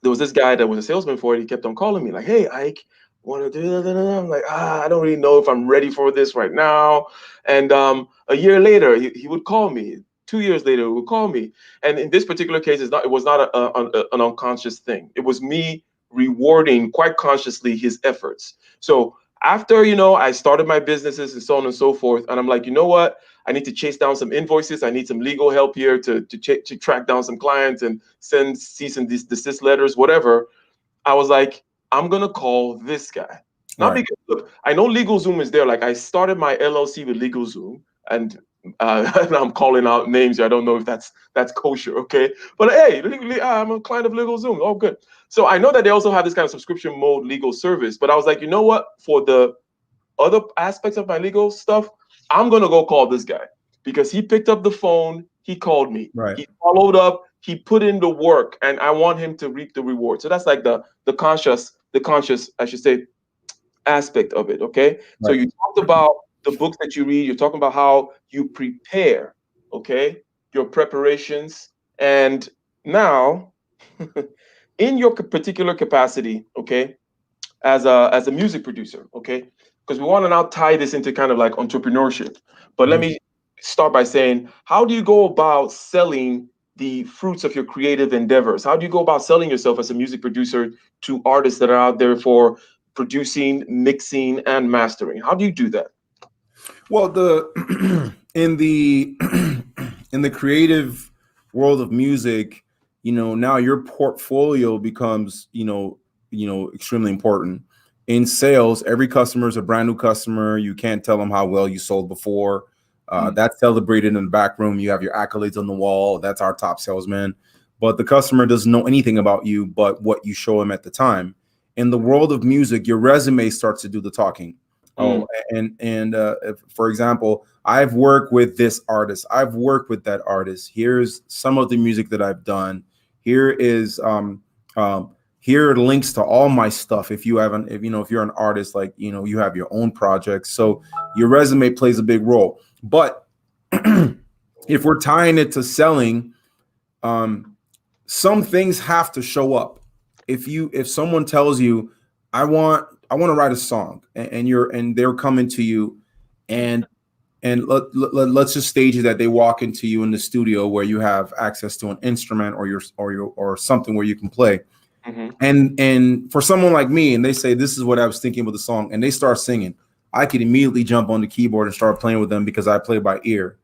was this guy that was a salesman for it. He kept on calling me like, "Hey, Ike, want to do that?" I'm like, I don't really know if I'm ready for this right now. And a year later, he would call me. 2 years later, he would call me. And in this particular case, it was not an unconscious thing. It was me rewarding quite consciously his efforts. So after, I started my businesses and so on and so forth. And I'm like, you know what? I need to chase down some invoices. I need some legal help here to track down some clients and send cease and desist letters, whatever. I was like, I'm going to call this guy. Not because, look, I know LegalZoom is there. Like, I started my LLC with LegalZoom, and I'm calling out names. I don't know if that's kosher, okay? But hey, I'm a client of LegalZoom. Oh, good. So I know that they also have this kind of subscription mode legal service. But I was like, you know what? For the other aspects of my legal stuff, I'm going to go call this guy, because he picked up the phone. He called me. Right. He followed up. He put in the work, and I want him to reap the reward. So that's like the conscious, I should say, aspect of it. Okay. Right. So you talked about the books that you read. You're talking about how you prepare. Okay. Your preparations. And now, in your particular capacity, okay, as a music producer, okay, because we want to now tie this into kind of like entrepreneurship. But let me start by saying, how do you go about selling the fruits of your creative endeavors? How do you go about selling yourself as a music producer to artists that are out there for producing, mixing, and mastering? How do you do that? Well, in the creative world of music, now your portfolio becomes, extremely important. In sales, every customer is a brand new customer. You can't tell them how well you sold before. That's celebrated in the back room. You have your accolades on the wall. That's our top salesman. But the customer doesn't know anything about you but what you show him at the time. In the world of music, your resume starts to do the talking. For example, I've worked with this artist. I've worked with that artist. Here's some of the music that I've done. Here is here are links to all my stuff. If you're an artist, like, you have your own projects. So your resume plays a big role. But if we're tying it to selling, some things have to show up. If someone tells you, I want to write a song, and they're coming to you, and let's just stage it that they walk into you in the studio where you have access to an instrument or something where you can play. And for someone like me, and they say, this is what I was thinking with the song, and they start singing, I could immediately jump on the keyboard and start playing with them because I play by ear.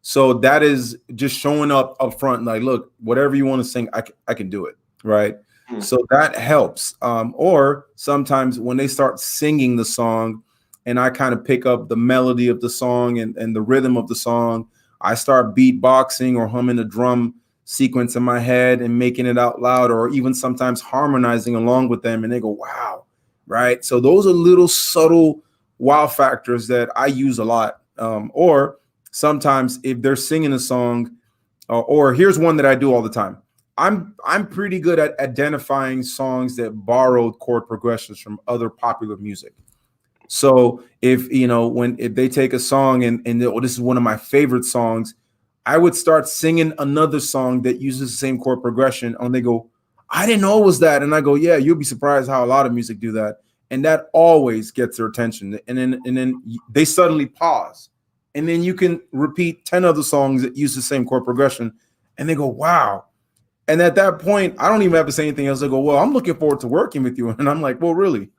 So that is just showing up front, like, look, whatever you want to sing, I can do it, right? So that helps. Or sometimes when they start singing the song, and I kind of pick up the melody of the song and the rhythm of the song, I start beatboxing or humming a drum sequence in my head and making it out loud, or even sometimes harmonizing along with them, and they go, wow, right? So those are little subtle wow factors that I use a lot. Or sometimes if they're singing a song, or here's one that I do all the time. I'm pretty good at identifying songs that borrowed chord progressions from other popular music. So if they take a song and this is one of my favorite songs, I would start singing another song that uses the same chord progression, and they go, I didn't know it was that. And I go, yeah, you'll be surprised how a lot of music do that. And that always gets their attention. And then they suddenly pause. And then you can repeat 10 other songs that use the same chord progression, and they go, wow. And at that point, I don't even have to say anything else. They go, well, I'm looking forward to working with you. And I'm like, well, really?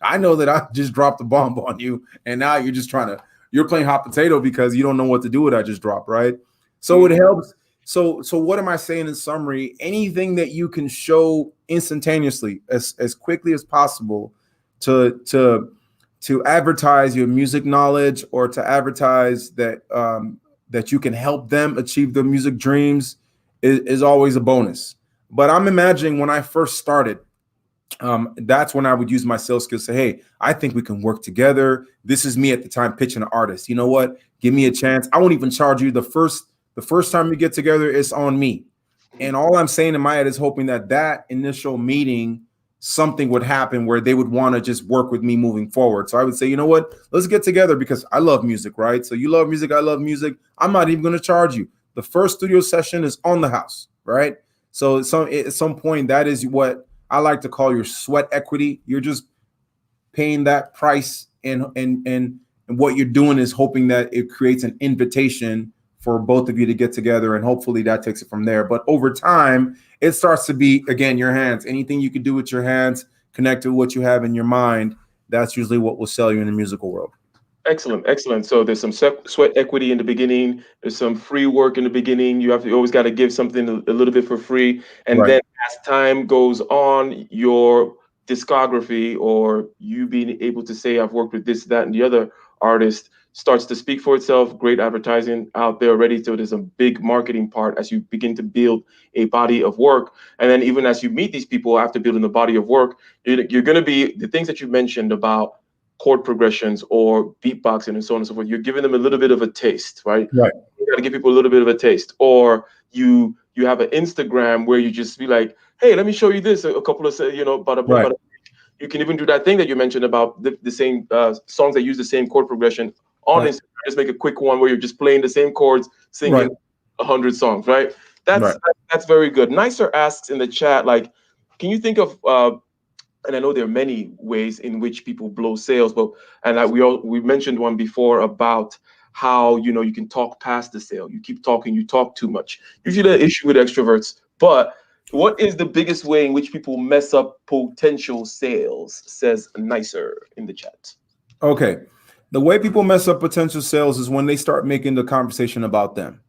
I know that I just dropped a bomb on you, and now you're playing hot potato because you don't know what to do with what I just dropped, right? So it helps. So what am I saying in summary? Anything that you can show instantaneously, as quickly as possible, to advertise your music knowledge, or to advertise that that you can help them achieve their music dreams, is always a bonus. But I'm imagining when I first started, that's when I would use my sales skills. Say, hey, I think we can work together. This is me at the time pitching an artist. You know what? Give me a chance. I won't even charge you. The first time we get together, it's on me. And all I'm saying in my head is hoping that initial meeting, something would happen where they would want to just work with me moving forward. So I would say, you know what? Let's get together because I love music, right? So you love music, I love music. I'm not even going to charge you. The first studio session is on the house, right? So at some point, that is what I like to call your sweat equity. You're just paying that price, and what you're doing is hoping that it creates an invitation for both of you to get together, and hopefully that takes it from there. But over time, it starts to be, again, your hands. Anything you can do with your hands, connect to what you have in your mind, that's usually what will sell you in the musical world. Excellent. So there's some sweat equity in the beginning. There's some free work in the beginning. You always got to give something a little bit for free, and Right. then as time goes on, your discography, or you being able to say, I've worked with this, that, and the other artist, starts to speak for itself. Great advertising out there already. So there's a big marketing part as you begin to build a body of work, and then even as you meet these people after building the body of work, you're going to be the things that you mentioned about chord progressions or beatboxing and so on and so forth. You're giving them a little bit of a taste, right? Right. You got to give people a little bit of a taste. Or you have an Instagram where you just be like, hey, let me show you this, a couple of, Right. you can even do that thing that you mentioned about the same songs that use the same chord progression on Right. Instagram. Just make a quick one where you're just playing the same chords, singing Right. 100 songs, right? That's Right. that's very good. Nicer asks in the chat, like, can you think of and I know there are many ways in which people blow sales, but we mentioned one before about how you can talk past the sale. You keep talking, you talk too much. Usually an issue with extroverts. But what is the biggest way in which people mess up potential sales? Says Nicer in the chat. Okay. The way people mess up potential sales is when they start making the conversation about them.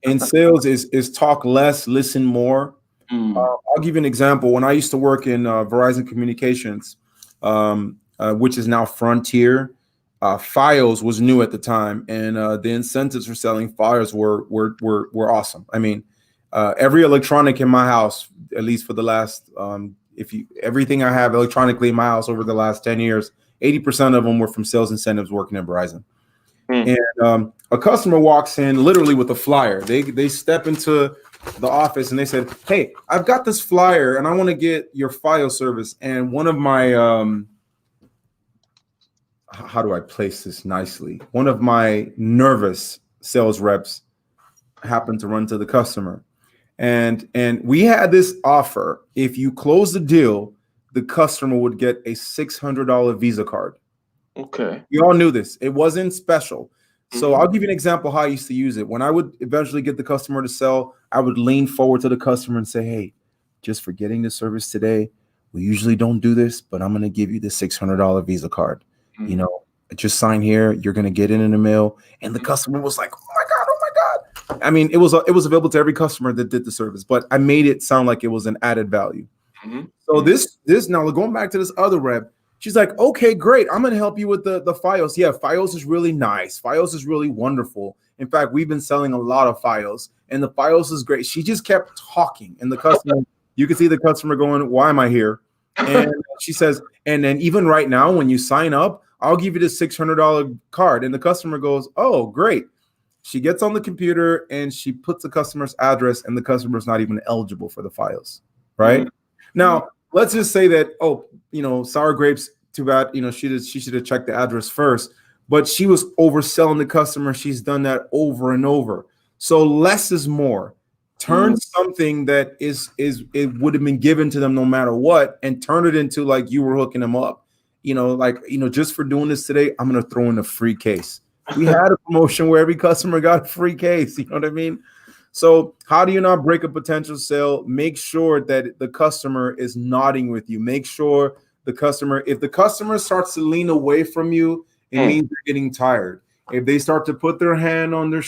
In sales is talk less, listen more. I'll give you an example. When I used to work in Verizon Communications, which is now Frontier, Fios was new at the time, and the incentives for selling Fios were awesome. I mean, every electronic in my house, at least for the last, everything I have electronically in my house over the last 10 years, 80% of them were from sales incentives working at Verizon. And a customer walks in literally with a flyer. They step into the office and they said, hey, I've got this flyer and I want to get your Fios service. And one of my, how do I place this nicely? One of my nervous sales reps happened to run to the customer, and we had this offer. If you close the deal, the customer would get a $600 Visa card. Okay. We all knew this. It wasn't special. So Mhm. I'll give you an example how I used to use it. When I would eventually get the customer to sell, I would lean forward to the customer and say, hey, just for getting the service today, we usually don't do this, but I'm going to give you the $600 Visa card. You Mhm. know, just sign here. You're going to get it in the mail. And the customer was like, oh my God, oh my God. I mean, it was available to every customer that did the service, but I made it sound like it was an added value. Mhm. So Mhm. this now going back to this other rep, she's like, okay, great. I'm gonna help you with the Fios. Yeah, Fios is really nice. Fios is really wonderful. In fact, we've been selling a lot of Fios, and the Fios is great. She just kept talking, and the customer, you can see the customer going, why am I here? And she says, and then even right now, when you sign up, I'll give you this $600 card. And the customer goes, oh, great. She gets on the computer and she puts the customer's address, and the customer's not even eligible for the Fios, right? Mhm. Now, let's just say that, oh, sour grapes, too bad, she should have checked the address first, but she was overselling the customer. She's done that over and over. So less is more. Turn Mhm. something that is it would have been given to them no matter what, and turn it into like you were hooking them up. Just for doing this today, I'm gonna throw in a free case. We had a promotion where every customer got a free case. You know what I mean? So how do you not break a potential sale? Make sure that the customer is nodding with you. Make sure if the customer starts to lean away from you, it Mm. means they're getting tired. If they start to put their hand on their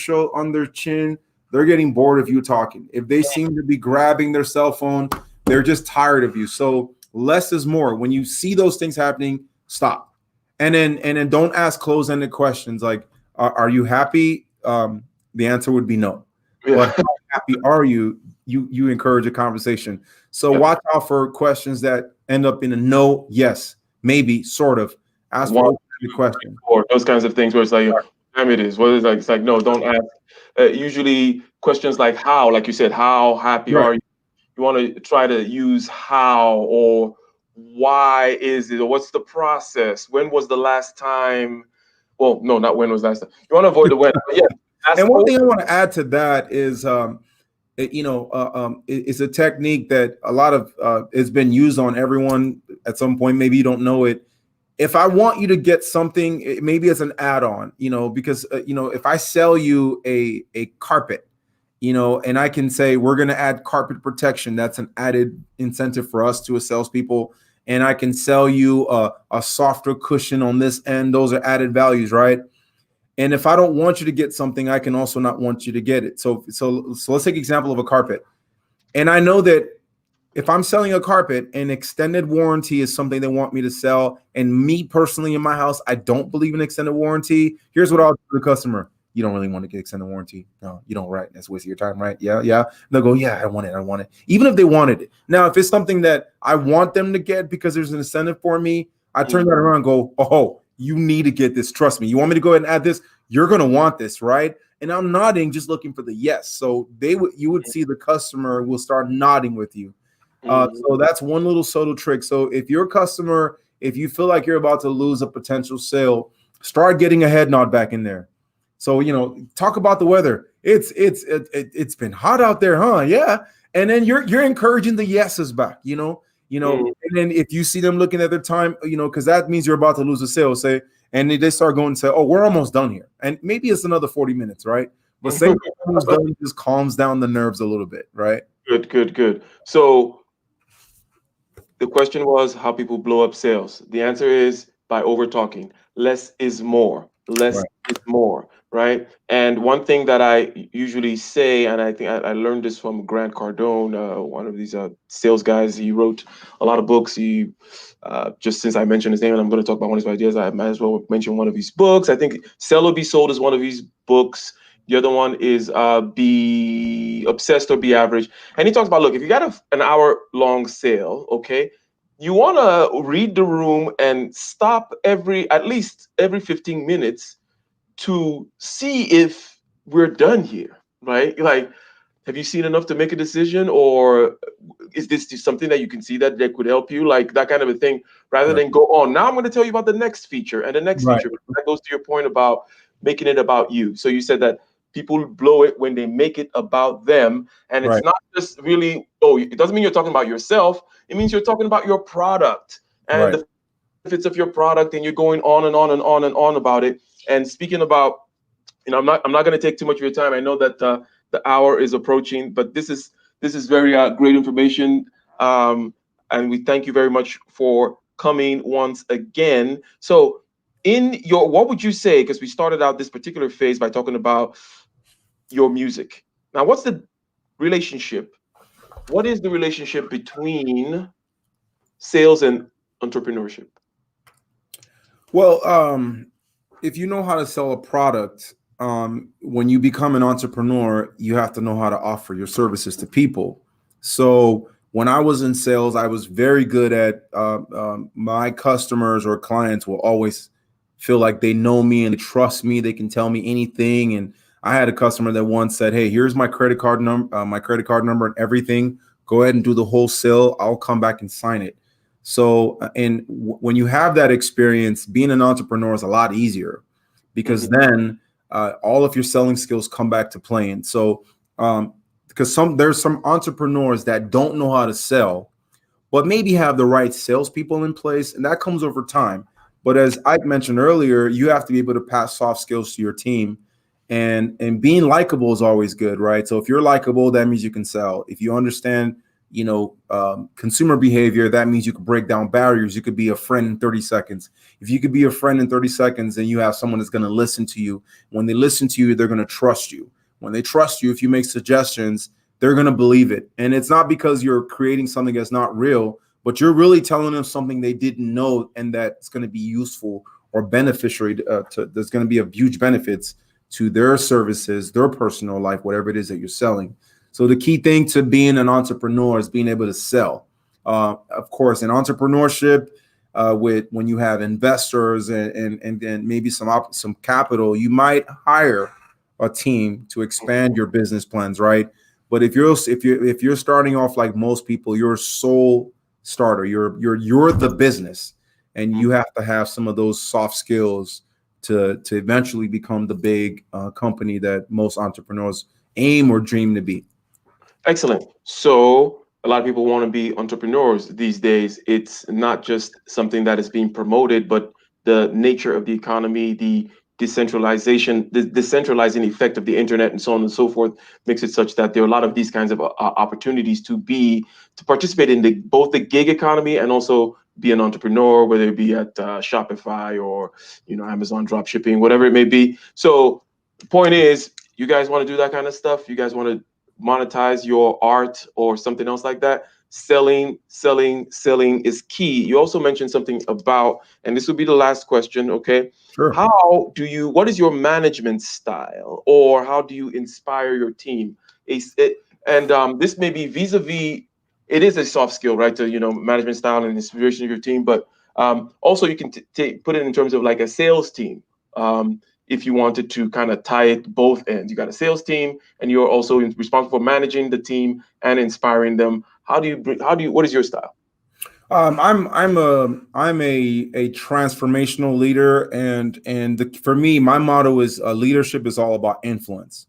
chin, they're getting bored of you talking. If they seem to be grabbing their cell phone, they're just tired of you. So less is more. When you see those things happening, stop. And then don't ask close-ended questions like, are you happy? The answer would be no. But Yeah. how happy are you? You encourage a conversation. So Yeah. watch out for questions that end up in a no, yes, maybe, sort of. Ask for One, open-ended two, three, questions. four. Those kinds of things where it's like, what time it is. What is like? It's like, no, don't ask. Usually questions like how, like you said, how happy Right. are you? You want to try to use how or why is it or what's the process? When was the last time? Well, no, not when was last time. You want to avoid the when. But yeah, ask And one open. thing I want to add to that is, it's a technique that a lot of has been used on everyone at some point. Maybe you don't know it. If I want you to get something, maybe it's an add-on, because if I sell you a carpet, and I can say we're going to add carpet protection, that's an added incentive for us to a salespeople. And I can sell you a softer cushion on this end; those are added values, right? And if I don't want you to get something, I can also not want you to get it. So let's take example of a carpet. And I know that if I'm selling a carpet, an extended warranty is something they want me to sell. And me personally in my house, I don't believe in extended warranty. Here's what I'll do to the customer. You don't really want to get extended warranty. No, you don't, right? That's a waste of your time, right? Yeah, yeah. They'll go, yeah, I want it. I want it. Even if they wanted it. Now, if it's something that I want them to get because there's an incentive for me, I turn that around and go, oh, you need to get this. Trust me. You want me to go ahead and add this? You're going to want this, right? And I'm nodding, just looking for the yes. So you would see the customer will start nodding with you. So that's one little subtle trick. So if your customer, if you feel like you're about to lose a potential sale, start getting a head nod back in there. So talk about the weather. It's been hot out there, huh? Yeah. And then you're encouraging the yeses back. Mhm. And then if you see them looking at their time, because that means you're about to lose a sale. Say, and they start going and say, oh, we're almost done here, and maybe it's another 40 minutes, right? But saying we're almost done just calms down the nerves a little bit, right? Good, good, good. So the question was how people blow up sales. The answer is by over talking. Less is more. Less Right. is more, right? And one thing that I usually say, and I think I learned this from Grant Cardone, one of these sales guys. He wrote a lot of books. He just since I mentioned his name, and I'm going to talk about one of his ideas, I might as well mention one of his books. I think "Sell or Be Sold" is one of his books. The other one is "Be Obsessed or Be Average." And he talks about, look, if you got an hour long sale, okay, you want to read the room and stop at least every 15 minutes to see if we're done here, right? Like, have you seen enough to make a decision, or is this just something that you can see that could help you, like that kind of a thing, rather Right. than go on. Now I'm going to tell you about the next feature and the next Right. feature. That goes to your point about making it about you. So you said that people blow it when they make it about them. And it's Right. not just really, oh, it doesn't mean you're talking about yourself. It means you're talking about your product and Right. the benefits of your product, and you're going on and on and on and on about it. And speaking about, I'm not going to take too much of your time. I know that the hour is approaching, but this is very great information. Um, and we thank you very much for coming once again. So, what would you say? Because we started out this particular phase by talking about your music. Now, what's the relationship? What is the relationship between sales and entrepreneurship? Well, if you know how to sell a product, when you become an entrepreneur, you have to know how to offer your services to people. So when I was in sales, I was very good at my customers or clients will always feel like they know me and they trust me. They can tell me anything. And I had a customer that once said, "Hey, here's my credit card number and everything. Go ahead and do the whole sale. I'll come back and sign it." So, when you have that experience, being an entrepreneur is a lot easier because Mhm. then all of your selling skills come back to playing. So, because there's some entrepreneurs that don't know how to sell, but maybe have the right salespeople in place, and that comes over time. But as I mentioned earlier, you have to be able to pass soft skills to your team, and being likable is always good, right? So if you're likable, that means you can sell. If you understand, consumer behavior, that means you can break down barriers. You could be a friend in 30 seconds. If you could be a friend in 30 seconds, then you have someone that's going to listen to you. When they listen to you, they're going to trust you. When they trust you, if you make suggestions, they're going to believe it. And it's not because you're creating something that's not real, but you're really telling them something they didn't know and that's going to be useful or beneficiary there's going to be of huge benefits to their services, their personal life, whatever it is that you're selling. So the key thing to being an entrepreneur is being able to sell. Of course, in entrepreneurship, with when you have investors and maybe some capital, you might hire a team to expand your business plans, right? But if you're starting off like most people, you're a sole starter. You're the business, and you have to have some of those soft skills to eventually become the big company that most entrepreneurs aim or dream to be. Excellent. So a lot of people want to be entrepreneurs these days. It's not just something that is being promoted, but the nature of the economy, the decentralization, the decentralizing effect of the internet, and so on and so forth, makes it such that there are a lot of these kinds of opportunities to participate in both the gig economy and also be an entrepreneur, whether it be at Shopify or Amazon drop shipping, whatever it may be. So the point is, you guys want to do that kind of stuff. You guys want to monetize your art or something else like that. Selling is key. You also mentioned something about, and this will be the last question, okay? Sure. What is your management style, or how do you inspire your team? This may be vis-a-vis, it is a soft skill, right? To, management style and inspiration of your team, but also you can put it in terms of like a sales team. If you wanted to kind of tie it both ends, you got a sales team and you're also responsible for managing the team and inspiring them. What is your style? I'm a transformational leader, and for me, my motto is leadership is all about influence.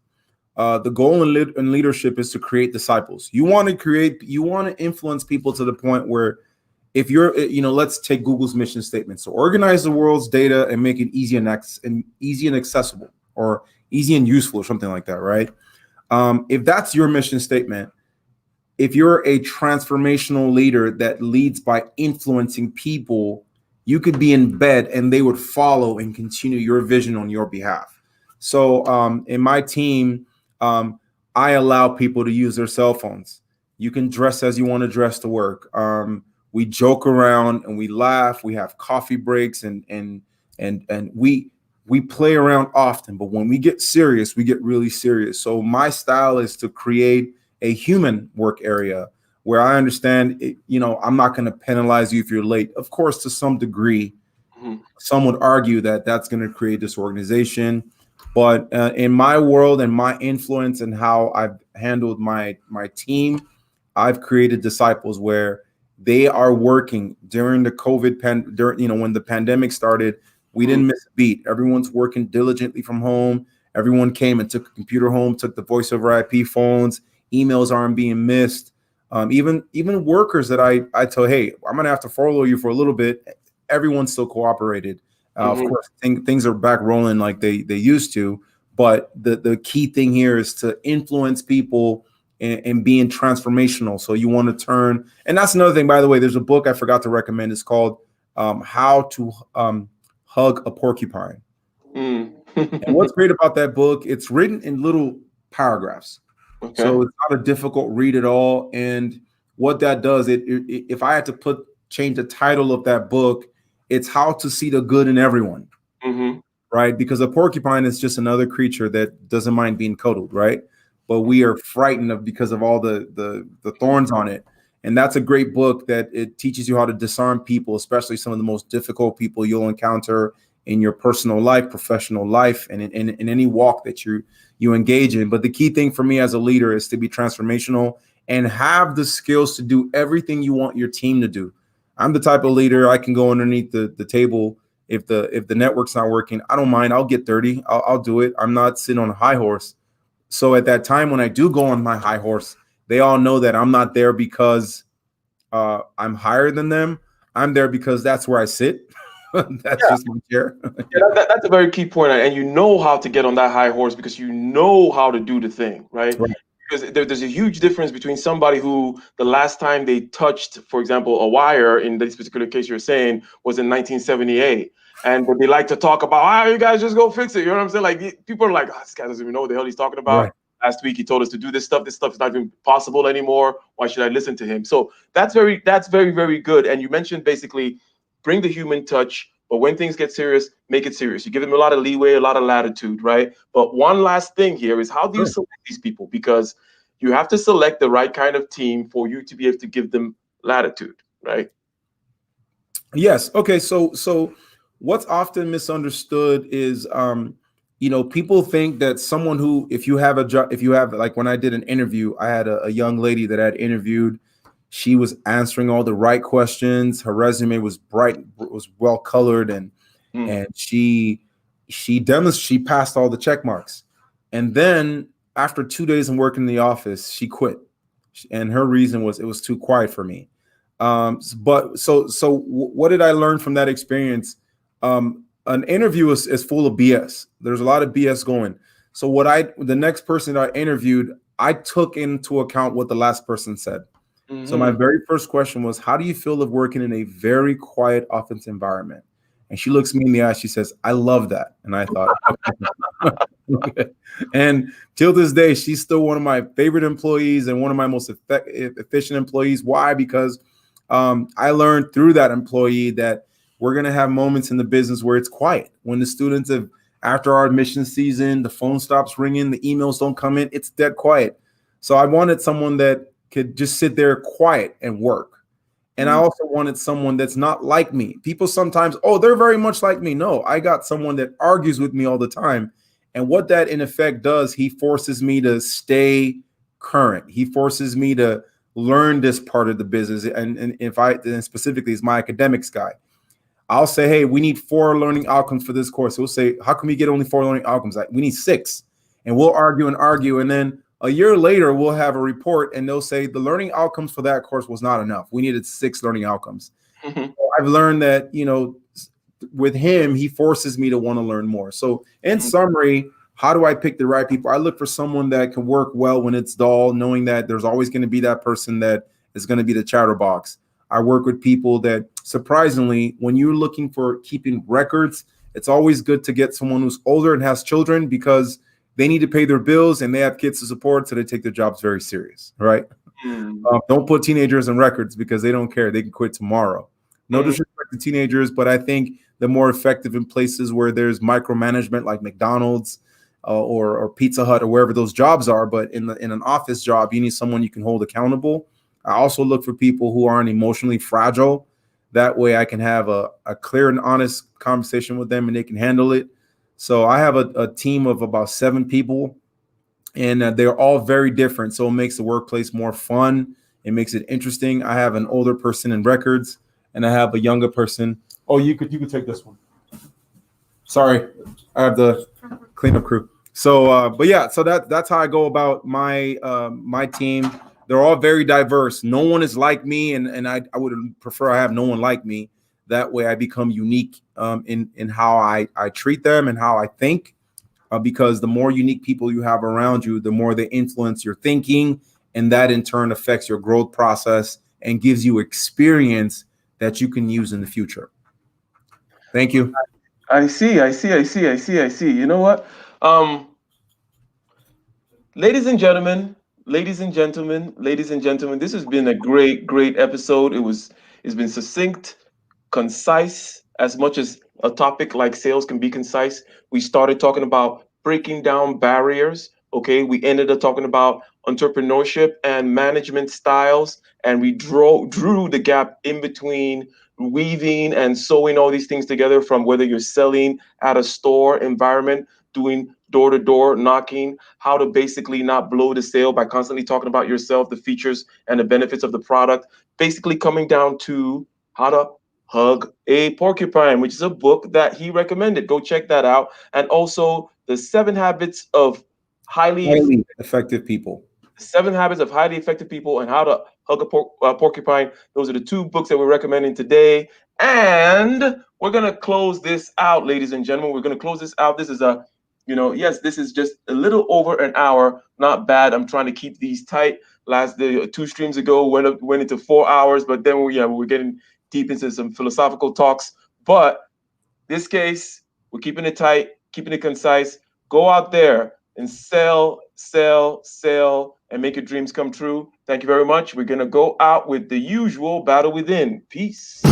The goal in leadership is to create disciples. You want to influence people to the point where, if you're, let's take Google's mission statement. So organize the world's data and make it easy and accessible, or easy and useful, or something like that, right? If that's your mission statement, if you're a transformational leader that leads by influencing people, you could be in bed and they would follow and continue your vision on your behalf. So in my team, I allow people to use their cell phones. You can dress as you want to dress to work. We joke around and we laugh. We have coffee breaks and we play around often. But when we get serious, we get really serious. So my style is to create a human work area where I understand, I'm not going to penalize you if you're late. Of course, to some degree, Mhm. some would argue that that's going to create disorganization. But in my world and my influence and how I've handled my team, I've created disciples where they are working during the when the pandemic started. We didn't miss a beat. Everyone's working diligently from home. Everyone came and took a computer home, took the voice over IP phones. Emails aren't being missed. Even workers that I tell, hey, I'm gonna have to furlough you for a little bit. Everyone still cooperated. Of course, things are back rolling like they used to. But the key thing here is to influence people and being transformational. So you want to turn, and that's another thing, by the way, there's a book I forgot to recommend. It's called How to Hug a Porcupine. And what's great about that book, it's written in little paragraphs. Okay. So it's not a difficult read at all. And what that does, if I had to change the title of that book, it's How to See the Good in Everyone. Right? Because a porcupine is just another creature that doesn't mind being cuddled, right? But we are frightened of because of all the thorns on it. And that's a great book that it teaches you how to disarm people, especially some of the most difficult people you'll encounter in your personal life, professional life, and in any walk that you engage in. But the key thing for me as a leader is to be transformational and have the skills to do everything you want your team to do. I'm the type of leader, I can go underneath the table. If the network's not working, I don't mind. I'll get dirty. I'll do it. I'm not sitting on a high horse. So at that time when I do go on my high horse, they all know that I'm not there because I'm higher than them. I'm there because that's where I sit. That's just my chair. That's a very key point. And you know how to get on that high horse because you know how to do the thing, right? Because there's a huge difference between somebody who the last time they touched, for example, a wire in this particular case you're saying was in 1978. And they like to talk about, you guys just go fix it. You know what I'm saying? Like people are like, this guy doesn't even know what the hell he's talking about. Right. Last week he told us to do this stuff. This stuff is not even possible anymore. Why should I listen to him? So that's very, very good. And you mentioned basically bring the human touch, but when things get serious, make it serious. You give them a lot of leeway, a lot of latitude, right? But one last thing here is how do you select these people? Because you have to select the right kind of team for you to be able to give them latitude, right? Yes. Okay. So what's often misunderstood is, people think that someone who, if you have a job, like when I did an interview, I had a young lady that I had interviewed. She was answering all the right questions. Her resume was bright, was well colored, and she passed all the check marks. And then after 2 days of working in the office, she quit. And her reason was it was too quiet for me. But what did I learn from that experience? An interview is full of BS. There's a lot of BS going. So the next person that I interviewed, I took into account what the last person said. So my very first question was, how do you feel of working in a very quiet office environment? And she looks me in the eye. She says, I love that. And I thought, okay. And till this day, she's still one of my favorite employees and one of my most efficient employees. Why? Because I learned through that employee that we're going to have moments in the business where it's quiet. When the students after our admission season, the phone stops ringing, the emails don't come in, it's dead quiet. So I wanted someone that could just sit there quiet and work. And I also wanted someone that's not like me. People sometimes, they're very much like me. No, I got someone that argues with me all the time. And what that in effect does, he forces me to stay current. He forces me to learn this part of the business. And specifically is my academics guy. I'll say, hey, we need 4 learning outcomes for this course. He'll say, how can we get only 4 learning outcomes? We need 6. And we'll argue. And then a year later, we'll have a report and they'll say the learning outcomes for that course was not enough. We needed 6 learning outcomes. So I've learned that, with him, he forces me to want to learn more. So in summary, how do I pick the right people? I look for someone that can work well when it's dull, knowing that there's always going to be that person that is going to be the chatterbox. I work with people that, surprisingly, when you're looking for keeping records, it's always good to get someone who's older and has children because they need to pay their bills and they have kids to support, so they take their jobs very serious, right? Don't put teenagers in records because they don't care. They can quit tomorrow. No disrespect to teenagers, but I think they're more effective in places where there's micromanagement like McDonald's or Pizza Hut or wherever those jobs are. But in an office job, you need someone you can hold accountable. I also look for people who aren't emotionally fragile. That way I can have a clear and honest conversation with them and they can handle it. So I have a team of about 7 people, and they're all very different. So it makes the workplace more fun. It makes it interesting. I have an older person in records, and I have a younger person. Oh, you could take this one. Sorry, I have the cleanup crew. So, but yeah, so that's how I go about my my team. They're all very diverse. No one is like me, and I would prefer I have no one like me. That way, I become unique in how I treat them and how I think. Because the more unique people you have around you, the more they influence your thinking, and that in turn affects your growth process and gives you experience that you can use in the future. Thank you. I see. You know what? Ladies and gentlemen, this has been a great episode. It's been succinct, concise, as much as a topic like sales can be concise. We started talking about breaking down barriers. Okay, we ended up talking about entrepreneurship and management styles, and we drew the gap in between weaving and sewing all these things together, from whether you're selling at a store environment, doing door-to-door knocking, how to basically not blow the sale by constantly talking about yourself, the features and the benefits of the product, basically coming down to how to hug a porcupine, which is a book that he recommended. Go check that out. And also the 7 habits of highly effective people. 7 habits of highly effective people and how to hug a porcupine. Those are the 2 books that we're recommending today. And we're going to close this out, ladies and gentlemen. We're going to close this out. This is yes, this is just a little over an hour. Not bad. I'm trying to keep these tight. The 2 streams ago went into 4 hours, but then we're getting deep into some philosophical talks. But this case, we're keeping it tight, keeping it concise. Go out there and sell, and make your dreams come true. Thank you very much. We're going to go out with the usual battle within. Peace.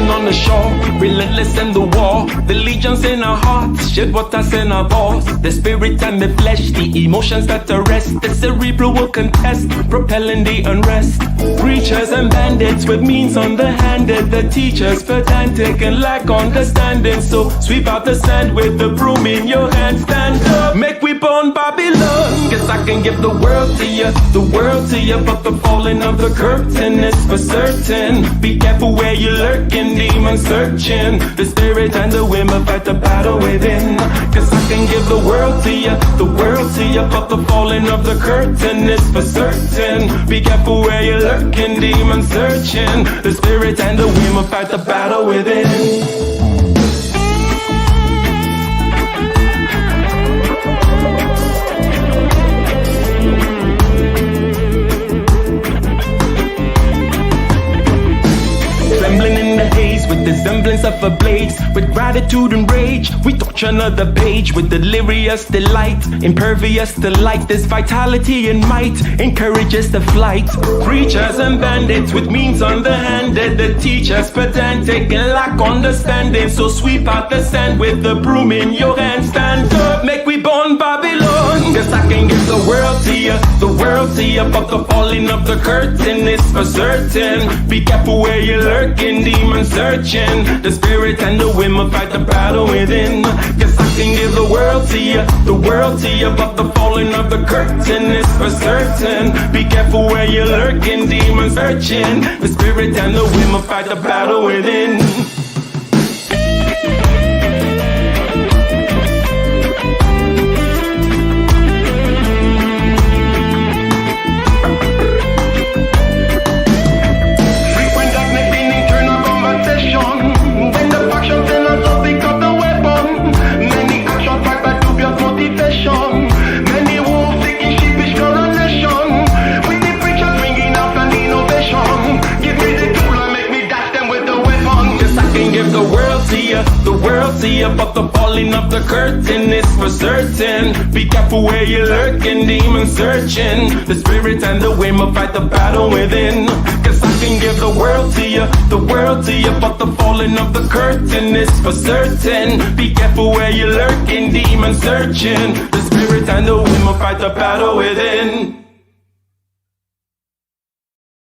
On the shore, relentless in the war, the legions in our hearts, shed waters in our balls, the spirit and the flesh, the emotions that arrest, the cerebral will contest, propelling the unrest. Preachers and bandits with means underhanded, the teachers pedantic and lack understanding. So sweep out the sand with the broom in your hand, stand up, make we burn Babylon. Cause I can give the world to you, but the falling of the curtain is for certain. Be careful where you lurking, demon searching. The spirit and the women fight the battle within. Cause I can give the world to you, but the falling of the curtain is for certain. Be careful where you're lurking, demon searching. The spirit and the women fight the battle within. With the semblance of a blaze, with gratitude and rage, we touch another page with delirious delight, impervious to light. This vitality and might encourages the flight. Preachers and bandits with means underhanded, the teachers pedantic and lack understanding. So sweep out the sand with the broom in your hand, stand up, make we burn Babylon. Cause I can give the world to you, but the falling of the curtain is for certain. Be careful where you're lurking, demon searching. The spirit and the women fight the battle within. Cause I can give the world to you, but the falling of the curtain is for certain. Be careful where you're lurking, demon searching. The spirit and the women fight the battle within. But the falling of the curtain is for certain. Be careful where you're lurking, demon searching. The spirit and the women fight the battle within. Cause I can give the world to you, but the falling of the curtain is for certain. Be careful where you're lurking, demon searching. The spirit and the women fight the battle within.